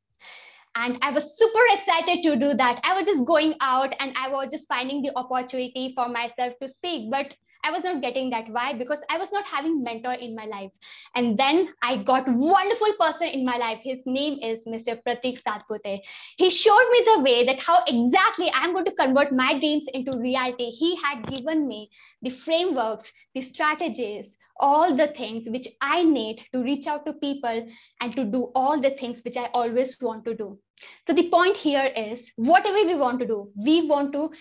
And I was super excited to do that. I was just going out and I was just finding the opportunity for myself to speak. But I was not getting that. Why? Because I was not having mentor in my life. And then I got wonderful person in my life. His name is Mr. Pratik Satpute. He showed me the way that how exactly I'm going to convert my dreams into reality. He had given me the frameworks, the strategies, all the things which I need to reach out to people and to do all the things which I always want to do. So the point here is, whatever we want to do,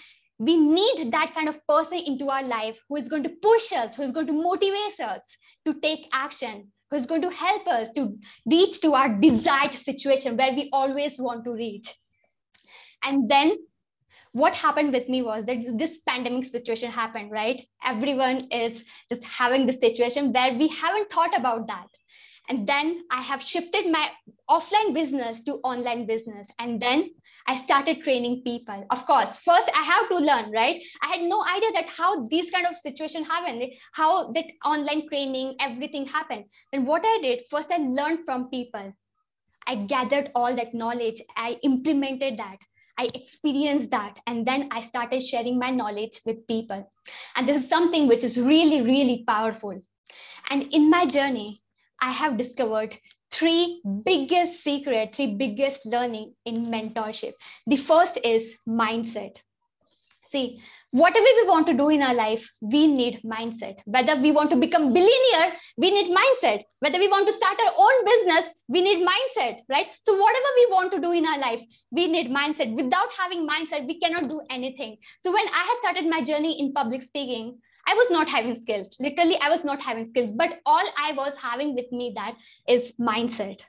we need that kind of person into our life who is going to push us, who is going to motivate us to take action, who is going to help us to reach to our desired situation where we always want to reach. And then what happened with me was that this pandemic situation happened, right? Everyone is just having this situation where we haven't thought about that. And then I have shifted my offline business to online business. And then I started training people. Of course, first I have to learn, right? I had no idea that how these kind of situation happened, how that online training, everything happened. Then what I did, first I learned from people. I gathered all that knowledge. I implemented that. I experienced that. And then I started sharing my knowledge with people. And this is something which is really, really powerful. And in my journey, I have discovered three biggest learning in mentorship. The first is mindset. See, whatever we want to do in our life, we need mindset. Whether we want to become billionaire, we need mindset. Whether we want to start our own business, we need mindset, right? So whatever we want to do in our life, we need mindset. Without having mindset, we cannot do anything. So when I had started my journey in public speaking, I was not having skills. Literally, I was not having skills, but all I was having with me that is mindset.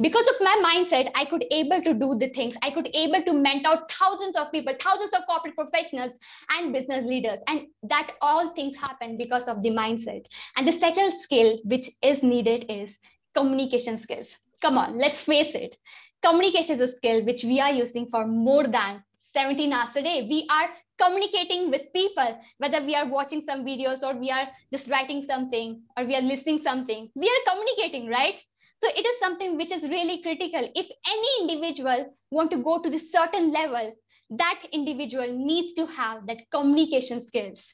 Because of my mindset, I could able to do the things. I could able to mentor thousands of people, thousands of corporate professionals and business leaders. And that all things happen because of the mindset. And the second skill which is needed is communication skills. Come on, let's face it. Communication is a skill which we are using for more than 17 hours a day. We are communicating with people, whether we are watching some videos or we are just writing something or we are listening something. We are communicating, right? So it is something which is really critical. If any individual want to go to this certain level, that individual needs to have that communication skills.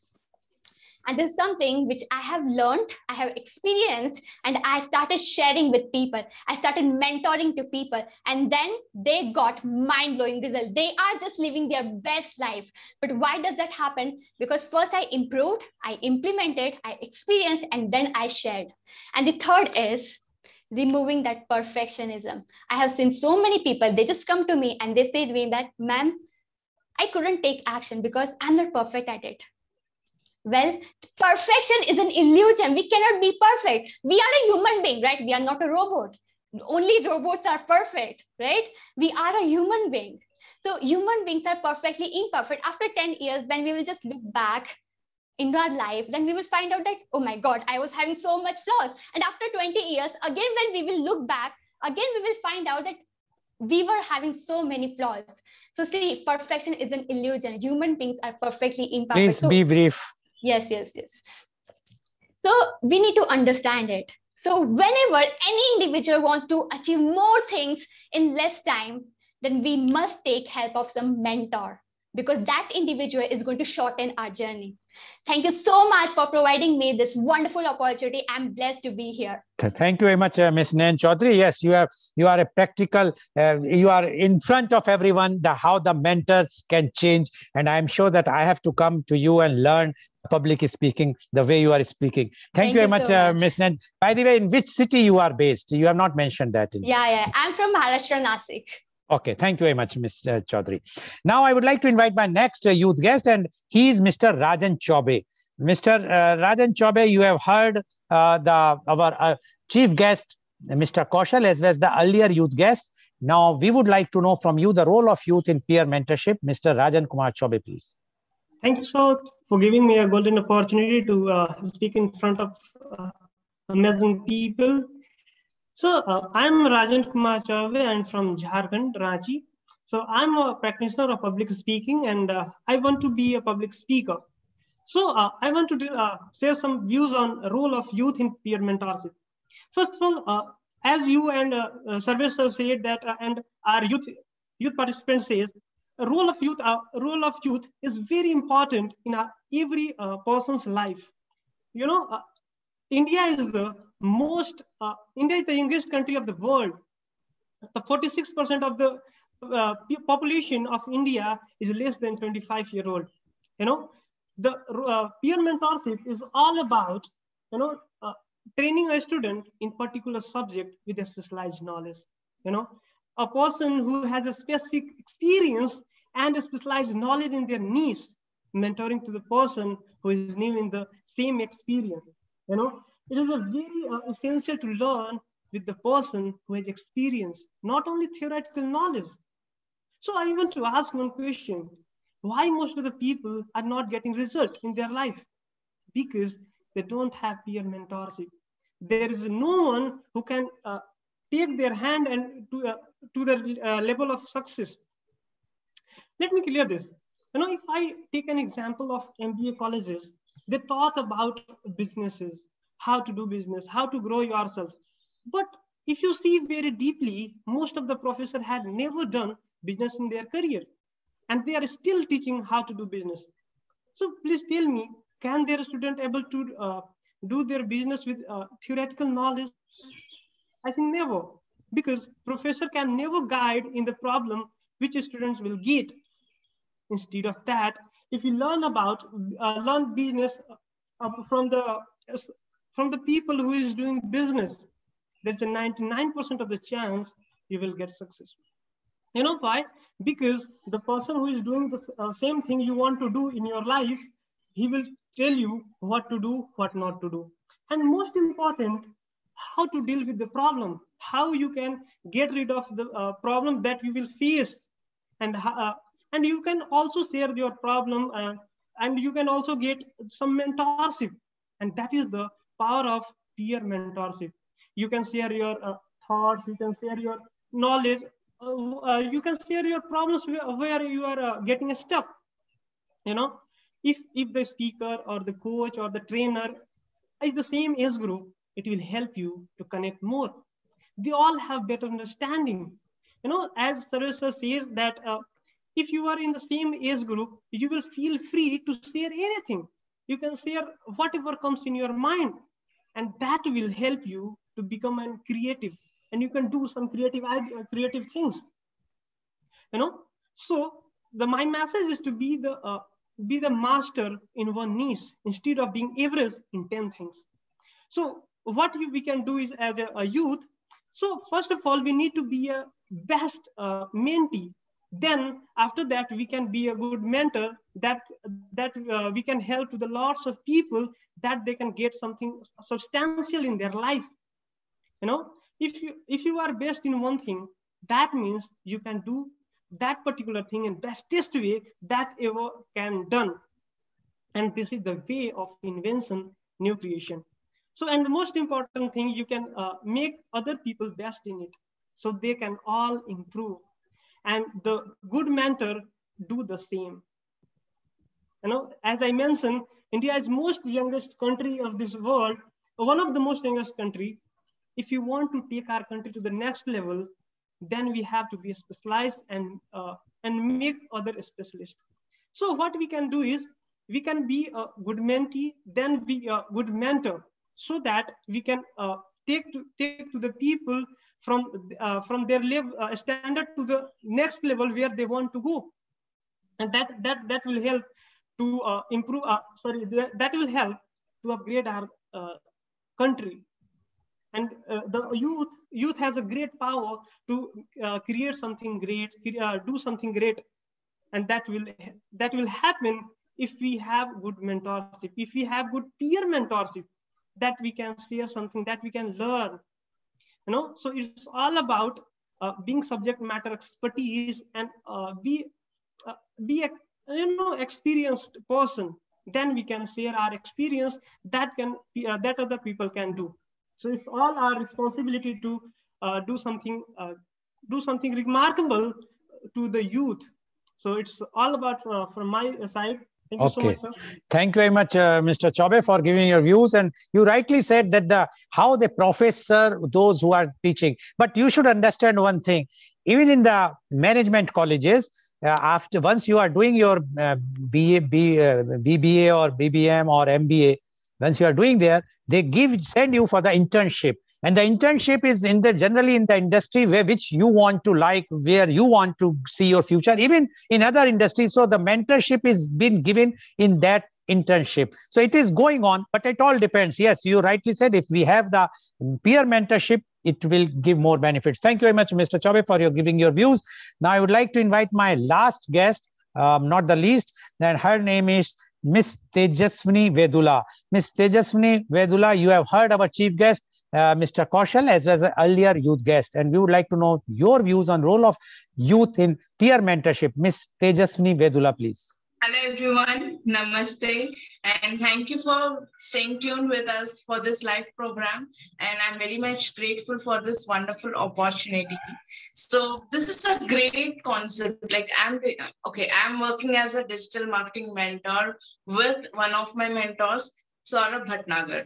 And this is something which I have learned, I have experienced, and I started sharing with people. I started mentoring to people, and then they got mind-blowing results. They are just living their best life. But why does that happen? Because first I improved, I implemented, I experienced, and then I shared. And the third is removing that perfectionism. I have seen so many people, they just come to me and they say to me that, ma'am, I couldn't take action because I'm not perfect at it. Well, perfection is an illusion. We cannot be perfect. We are a human being, right? We are not a robot. Only robots are perfect, right? We are a human being. So human beings are perfectly imperfect. After 10 years, when we will just look back into our life, then we will find out that, oh my God, I was having so much flaws. And after 20 years, again, when we will look back, again, we will find out that we were having so many flaws. So see, perfection is an illusion. Human beings are perfectly imperfect. Please be brief. Yes. So we need to understand it. So whenever any individual wants to achieve more things in less time, then we must take help of some mentor, because that individual is going to shorten our journey. Thank you so much for providing me this wonderful opportunity. I'm blessed to be here. Thank you very much, Ms. Nain Chaudhary. Yes, you are a practical, you are in front of everyone, how the mentors can change. And I'm sure that I have to come to you and learn public speaking the way you are speaking. Thank you very much, Ms. Nain. By the way, in which city you are based? You have not mentioned that. Yeah. I'm from Maharashtra, Nasik. Okay, thank you very much, Ms. Chaudhary. Now I would like to invite my next youth guest, and he is Mr. Rajan Chaube. Mr. Rajan Chaube, you have heard our chief guest, Mr. Kaushal, as well as the earlier youth guest. Now we would like to know from you the role of youth in peer mentorship. Mr. Rajan Kumar Chaube, please. Thank you, sir, for giving me a golden opportunity to speak in front of amazing people. So I'm Rajan Kumar Chaube. I'm from Jharkhand, Ranchi. So I'm a practitioner of public speaking, and I want to be a public speaker. So I want to share some views on the role of youth in peer mentorship. First of all, as you and service said that, and our youth participants says, a role of youth is very important in every person's life. You know, India is the youngest country of the world. The 46% of the population of India is less than 25-year-old. You know, the peer mentorship is all about, training a student in particular subject with a specialized knowledge. You know, a person who has a specific experience and a specialized knowledge in their niche, mentoring to the person who is new in the same experience. You know, it is a very essential to learn with the person who has experience, not only theoretical knowledge. So I want to ask one question: why most of the people are not getting result in their life? Because they don't have peer mentorship. There is no one who can take their hand and to the level of success. Let me clear this. You know, if I take an example of MBA colleges, they taught about businesses, how to do business, how to grow yourself. But if you see very deeply, most of the professors had never done business in their career, and they are still teaching how to do business. So please tell me, can their student able to do their business with theoretical knowledge? I think never, because professor can never guide in the problem which students will get. Instead of that, if you learn business from the people who is doing business, there's a 99% of the chance you will get success. You know why? Because the person who is doing the same thing you want to do in your life, he will tell you what to do, what not to do. And most important, how to deal with the problem, how you can get rid of the problem that you will face. And you can also share your problem, and you can also get some mentorship. And that is the power of peer mentorship. You can share your thoughts, you can share your knowledge, you can share your problems where you are getting stuck. You know, if the speaker or the coach or the trainer is the same age group, it will help you to connect more. They all have better understanding. You know, as Sarasa says that if you are in the same age group, you will feel free to share anything. You can share whatever comes in your mind, and that will help you to become a creative, and you can do some creative things. You know, so my message is to be the master in one niche instead of being average in 10 things. So what we can do is, as a youth, so first of all, we need to be a best mentee. Then after that, we can be a good mentor, that we can help to the lots of people, that they can get something substantial in their life. You know, if you are best in one thing, that means you can do that particular thing in bestest way that ever can done. And this is the way of invention, new creation. So, and the most important thing, you can make other people best in it, so they can all improve. And the good mentor do the same. You know, as I mentioned, India is most youngest country of this world, one of the most youngest country. If you want to take our country to the next level, then we have to be specialized and make other specialists. So what we can do is, we can be a good mentee, then be a good mentor, so that we can take to the people from their standard to the next level where they want to go. And that will help to improve, that will help to upgrade our country. And the youth has a great power to create something great, do something great. And that will happen if we have good mentorship, if we have good peer mentorship, that we can share something, that we can learn. You know, so it's all about being subject matter expertise, and be a experienced person. Then we can share our experience, that other people can do. So it's all our responsibility to do something remarkable to the youth. So it's all about from my side. Thank you so much, sir. Thank you very much, Mr. Chaube, for giving your views. And you rightly said that how the professor, those who are teaching. But you should understand one thing. Even in the management colleges, once you are doing your BBA or BBM or MBA, once you are doing there, they send you for the internship. And the internship is generally in the industry which you want to where you want to see your future, even in other industries. So the mentorship is being given in that internship. So it is going on, but it all depends. Yes, you rightly said, if we have the peer mentorship, it will give more benefits. Thank you very much, Mr. Chaube, for giving your views. Now I would like to invite my last guest, not the least, and her name is Miss Tejaswini Vedula. Miss Tejaswini Vedula, you have heard our chief guest, Mr. Kaushal, as well as an earlier youth guest. And we would like to know your views on role of youth in peer mentorship. Miss Tejaswini Vedula, please. Hello, everyone. Namaste. And thank you for staying tuned with us for this live program. And I'm very much grateful for this wonderful opportunity. So this is a great concept. Like I'm working as a digital marketing mentor with one of my mentors, Saurabh Bhatnagar.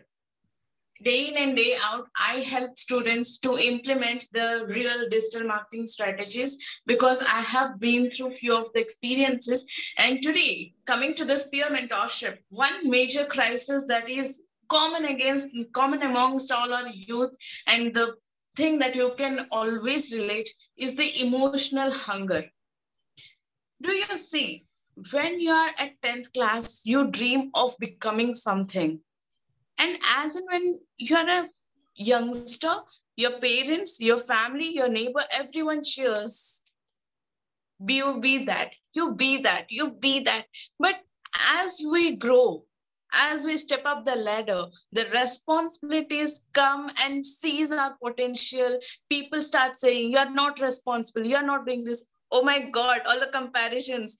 day in and day out, I help students to implement the real digital marketing strategies because I have been through few of the experiences. And today, coming to this peer mentorship, one major crisis that is common amongst all our youth, and the thing that you can always relate is the emotional hunger. Do you see, when you are at 10th class, you dream of becoming something. And as and when you're a youngster, your parents, your family, your neighbor, everyone cheers. You be that, you be that, you be that. But as we grow, as we step up the ladder, the responsibilities come and seize our potential. People start saying, you're not responsible, you're not doing this. Oh my God, all the comparisons.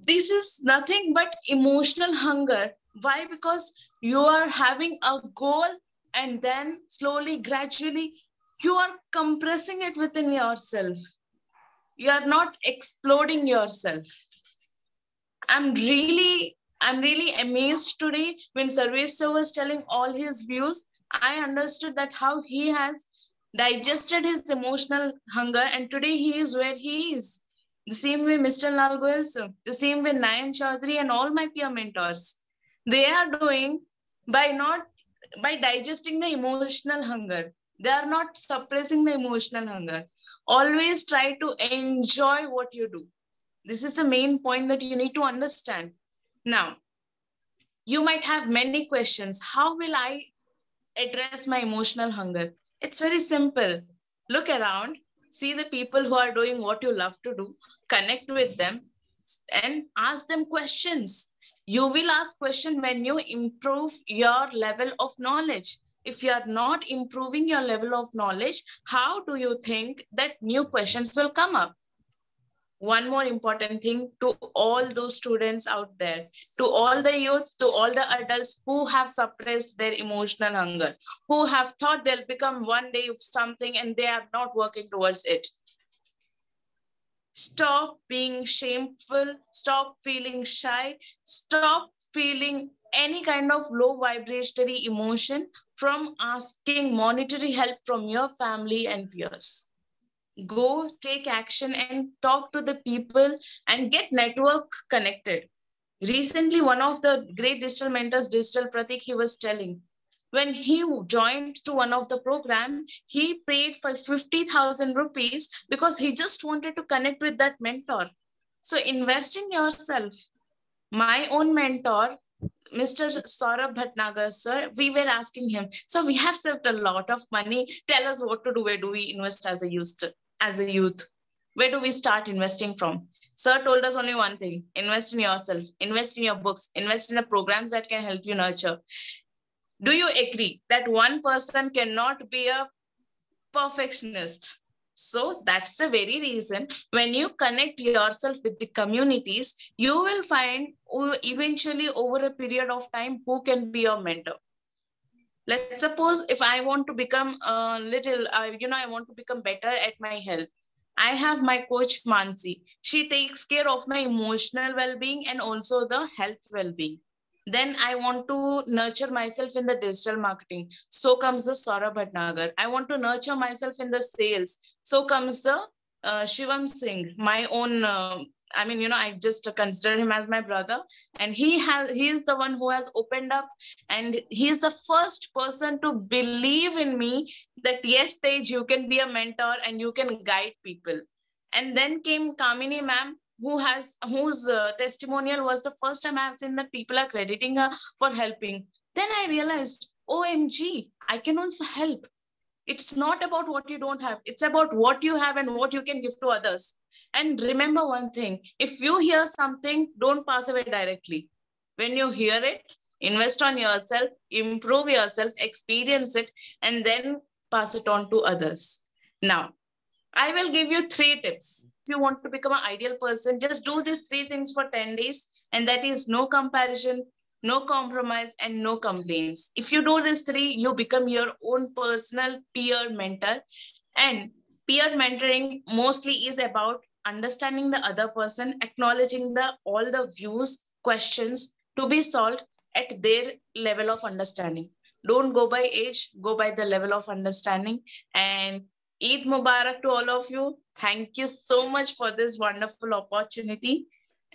This is nothing but emotional hunger. Why? Because you are having a goal and then slowly, gradually, you are compressing it within yourself. You are not exploding yourself. I'm really amazed today when Sarveshwar was telling all his views. I understood that how he has digested his emotional hunger, and today he is where he is. The same way Mr. Lal Goel, sir, the same way Nayan Chaudhary and all my peer mentors. They are doing by digesting the emotional hunger. They are not suppressing the emotional hunger. Always try to enjoy what you do. This is the main point that you need to understand. Now, you might have many questions. How will I address my emotional hunger? It's very simple. Look around, see the people who are doing what you love to do, connect with them, and ask them questions. You will ask questions when you improve your level of knowledge. If you are not improving your level of knowledge, how do you think that new questions will come up? One more important thing to all those students out there, to all the youth, to all the adults who have suppressed their emotional hunger, who have thought they'll become one day something and they are not working towards it. Stop being shameful, stop feeling shy, stop feeling any kind of low vibratory emotion from asking monetary help from your family and peers. Go take action and talk to the people and get network connected. Recently, one of the great digital mentors, Digital Pratik, he was telling, when he joined to one of the program, he paid for 50,000 rupees because he just wanted to connect with that mentor. So invest in yourself. My own mentor, Mr. Saurabh Bhatnagar, sir, we were asking him, so we have saved a lot of money. Tell us what to do. Where do we invest as a youth? Where do we start investing from? Sir told us only one thing: invest in yourself, invest in your books, invest in the programs that can help you nurture. Do you agree that one person cannot be a perfectionist? So that's the very reason when you connect yourself with the communities, you will find eventually over a period of time who can be your mentor. Let's suppose if I want to become a little, I want to become better at my health. I have my coach Mansi. She takes care of my emotional well-being and also the health well-being. Then I want to nurture myself in the digital marketing. So comes the Saurabh Bhatnagar. I want to nurture myself in the sales. So comes the Shivam Singh, my own. I just consider him as my brother, and he is the one who has opened up, and he is the first person to believe in me that yes, Tej, you can be a mentor and you can guide people. And then came Kamini ma'am, whose testimonial was the first time I have seen that people are crediting her for helping. Then I realized, OMG, I can also help. It's not about what you don't have. It's about what you have and what you can give to others. And remember one thing, if you hear something, don't pass away directly. When you hear it, invest on yourself, improve yourself, experience it, and then pass it on to others. Now, I will give you 3 tips. If you want to become an ideal person, just do these 3 things for 10 days. And that is no comparison, no compromise, and no complaints. If you do these 3, you become your own personal peer mentor. And peer mentoring mostly is about understanding the other person, acknowledging all the views, questions to be solved at their level of understanding. Don't go by age, go by the level of understanding. And Eid Mubarak to all of you. Thank you so much for this wonderful opportunity.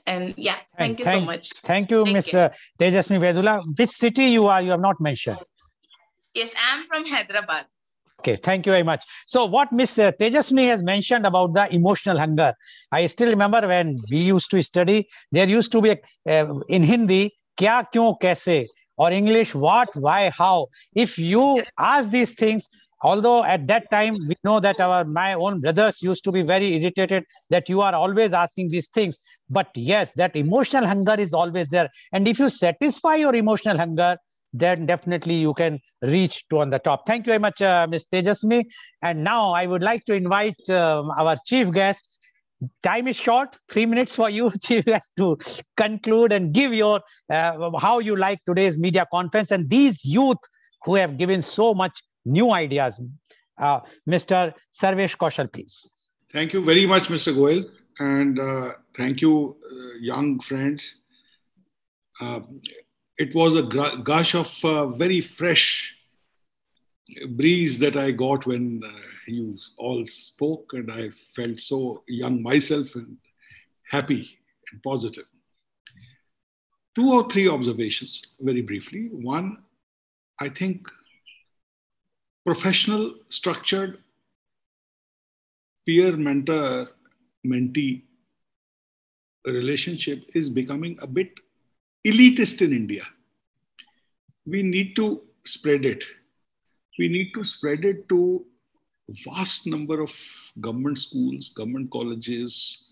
And yeah, thank you so much. Thank you, Ms. Tejasmi Vedula. Which city you are, you have not mentioned. Yes, I'm from Hyderabad. Okay, thank you very much. So what Ms. Tejasmi has mentioned about the emotional hunger, I still remember when we used to study, there used to be in Hindi, kya, kyun, kaise, or English, what, why, how. If you ask these things, although at that time we know that my own brothers used to be very irritated that you are always asking these things, but yes, that emotional hunger is always there. And if you satisfy your emotional hunger, then definitely you can reach to on the top. Thank you very much, Ms. Tejasmi. And now I would like to invite our chief guest. Time is short, 3 minutes for you, chief guest, to conclude and give your how you like today's media conference and these youth who have given so much new ideas. Mr. Sarvesh Kaushal, please. Thank you very much, Mr. Goel. And thank you, young friends. It was a gush of very fresh breeze that I got when you all spoke, and I felt so young myself and happy and positive. 2 or 3 observations very briefly. One, I think professional, structured, peer mentor mentee relationship is becoming a bit elitist in India. We need to spread it. We need to spread it to vast number of government schools, government colleges,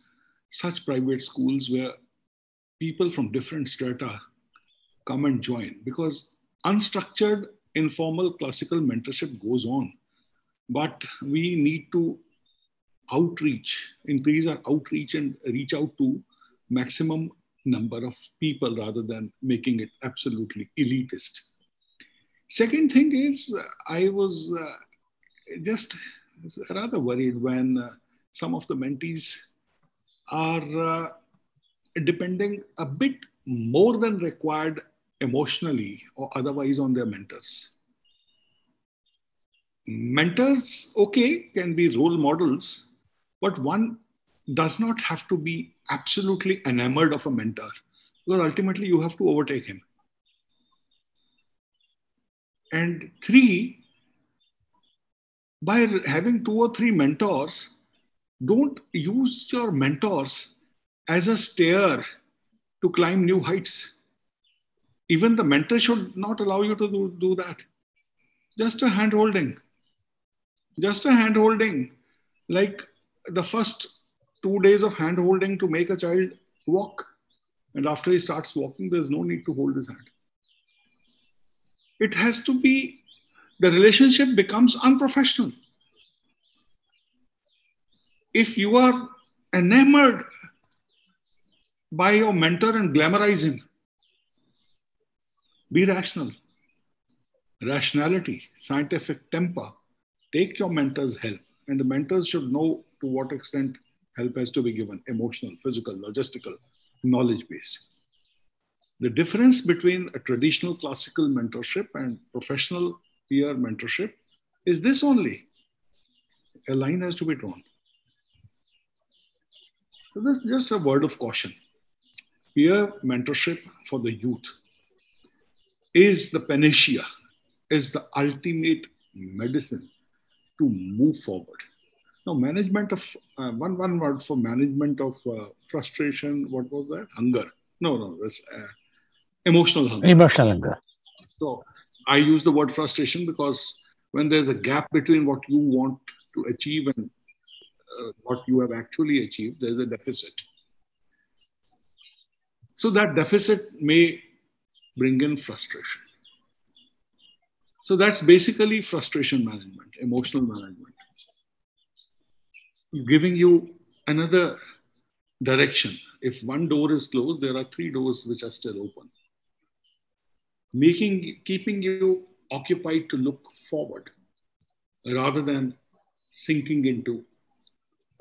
such private schools where people from different strata come and join, because unstructured, informal, classical mentorship goes on. But we need to increase our outreach and reach out to maximum number of people rather than making it absolutely elitist. Second thing is, I was just rather worried when some of the mentees are depending a bit more than required emotionally or otherwise on their mentors. Mentors, okay, can be role models, but one does not have to be absolutely enamored of a mentor, because ultimately you have to overtake him. And 3, by having 2 or 3 mentors, don't use your mentors as a stair to climb new heights. Even the mentor should not allow you to do that. Just a hand-holding. Just a hand-holding. Like the first 2 days of hand-holding to make a child walk. And after he starts walking, there's no need to hold his hand. It has to be, the relationship becomes unprofessional. If you are enamored by your mentor and glamorize him, be rational. Rationality, scientific temper. Take your mentor's help. And the mentors should know to what extent help has to be given, emotional, physical, logistical, knowledge-based. The difference between a traditional classical mentorship and professional peer mentorship is this only. A line has to be drawn. So this is just a word of caution. Peer mentorship for the youth is the panacea, is the ultimate medicine to move forward. Now, management of, one word for management of frustration, what was that? Hunger. No, that's emotional hunger. Emotional hunger. So I use the word frustration because when there's a gap between what you want to achieve and what you have actually achieved, there's a deficit. So that deficit may bring in frustration. So that's basically frustration management, emotional management. Giving you another direction. If one door is closed, there are 3 doors which are still open. Keeping you occupied to look forward rather than sinking into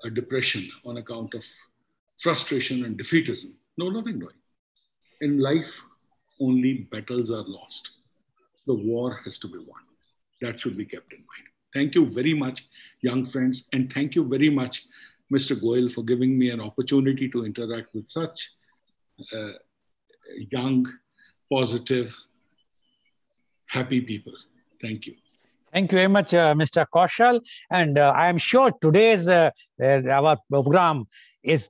a depression on account of frustration and defeatism. No, nothing doing. In life, only battles are lost. the war has to be won. That should be kept in mind. Thank you very much, young friends. And thank you very much, Mr. Goel, for giving me an opportunity to interact with such young, positive, happy people. Thank you. Thank you very much, Mr. Kaushal. And I am sure today's our program is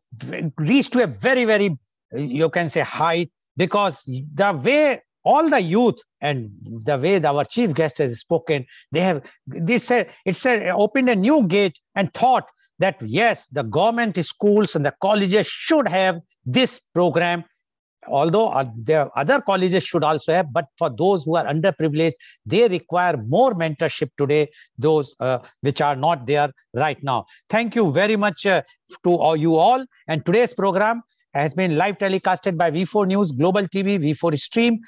reached to a very, very, you can say, height, because the way all the youth and the way our chief guest has spoken, it's opened a new gate and thought that yes, the government schools and the colleges should have this program. Although the other colleges should also have, but for those who are underprivileged, they require more mentorship today, those which are not there right now. Thank you very much to you all. And today's program has been live telecasted by V4 News, Global TV, V4 Stream,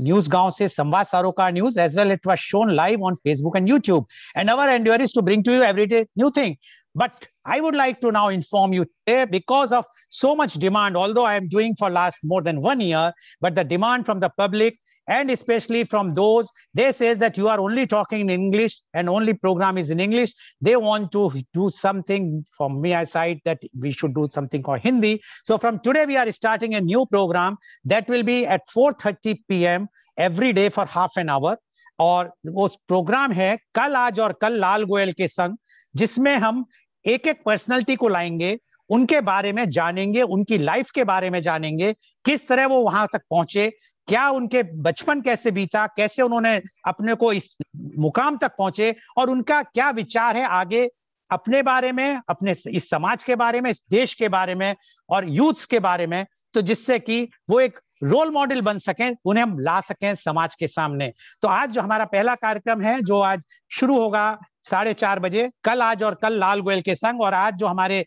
News Gaon se Samvad Sarocar News, as well. It was shown live on Facebook and YouTube. And our endeavor is to bring to you every day new thing. But I would like to now inform you today, because of so much demand, although I am doing for last more than 1 year, but the demand from the public and especially from those, they says that you are only talking in English and only program is in English. They want to do something from my side that we should do something called Hindi. So from today, we are starting a new program that will be at 4:30 p.m. every day for half an hour. और वो programme है कल आज और कल लाल गोयल के संग, जिसमें हम एक एक पर्सनालिटी को लाएंगे, उनके बारे में जानेंगे, उनकी लाइफ के बारे में जानेंगे, किस तरह वो वहां तक पहुंचे, क्या उनके बचपन कैसे बीता, कैसे उन्होंने अपने को इस मुकाम तक पहुंचे और उनका क्या विचार है आगे अपने बारे में, अपने इस समाज के बारे में, इस देश के बारे में और यूथ्स के बारे में, तो जिससे कि वो एक रोल मॉडल बन सकें, उन्हें हम ला सकें समाज के सामने। तो आज जो हमारा पहला कार्यक्रम है, जो आज शुरू होगा 4:30 बजे, कल आज और कल लाल गोयल के संग, और आज जो हमारे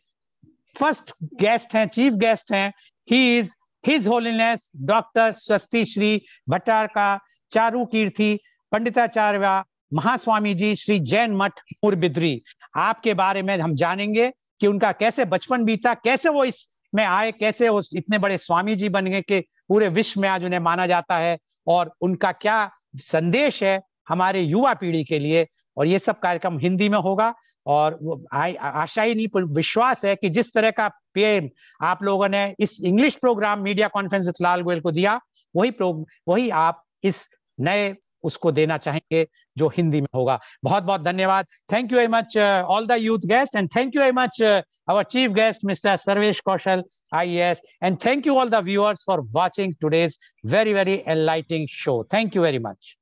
फर्स्ट गेस्ट हैं, चीफ गेस्ट हैं, he is his holiness doctor स्वस्ति श्री भट्टारका चारू कीर्ति पंडिताचार्य महास्वामी जी श्री जैन मठ मुरबिद्री। आपके बारे में हम जानेंगे कि उनका कैसे बचपन बीता, कैसे वो इसमें आए, कैसे वो इतने बड़े स्वामी जी बन गए कि पूरे विश्व में आज उन्हें माना जाता है, और उनका क्या संदेश है हमारे युवा पीढ़ी के लिए। और ये सब कार्यक्रम हिंदी में होगा, और आशा ही नहीं विश्वास है कि जिस तरह का प्रेम आप लोगों ने इस English program media conference with Lal Goyal को दिया, वही आप इस नए उसको देना चाहेंगे जो हिंदी में होगा। बहुत बहुत धन्यवाद। Thank you very much all the youth guest, and thank you very much our chief guest, Mr. Sarvesh Kaushal, IAS, and thank you all the viewers for watching today's very, very enlightening show. Thank you very much.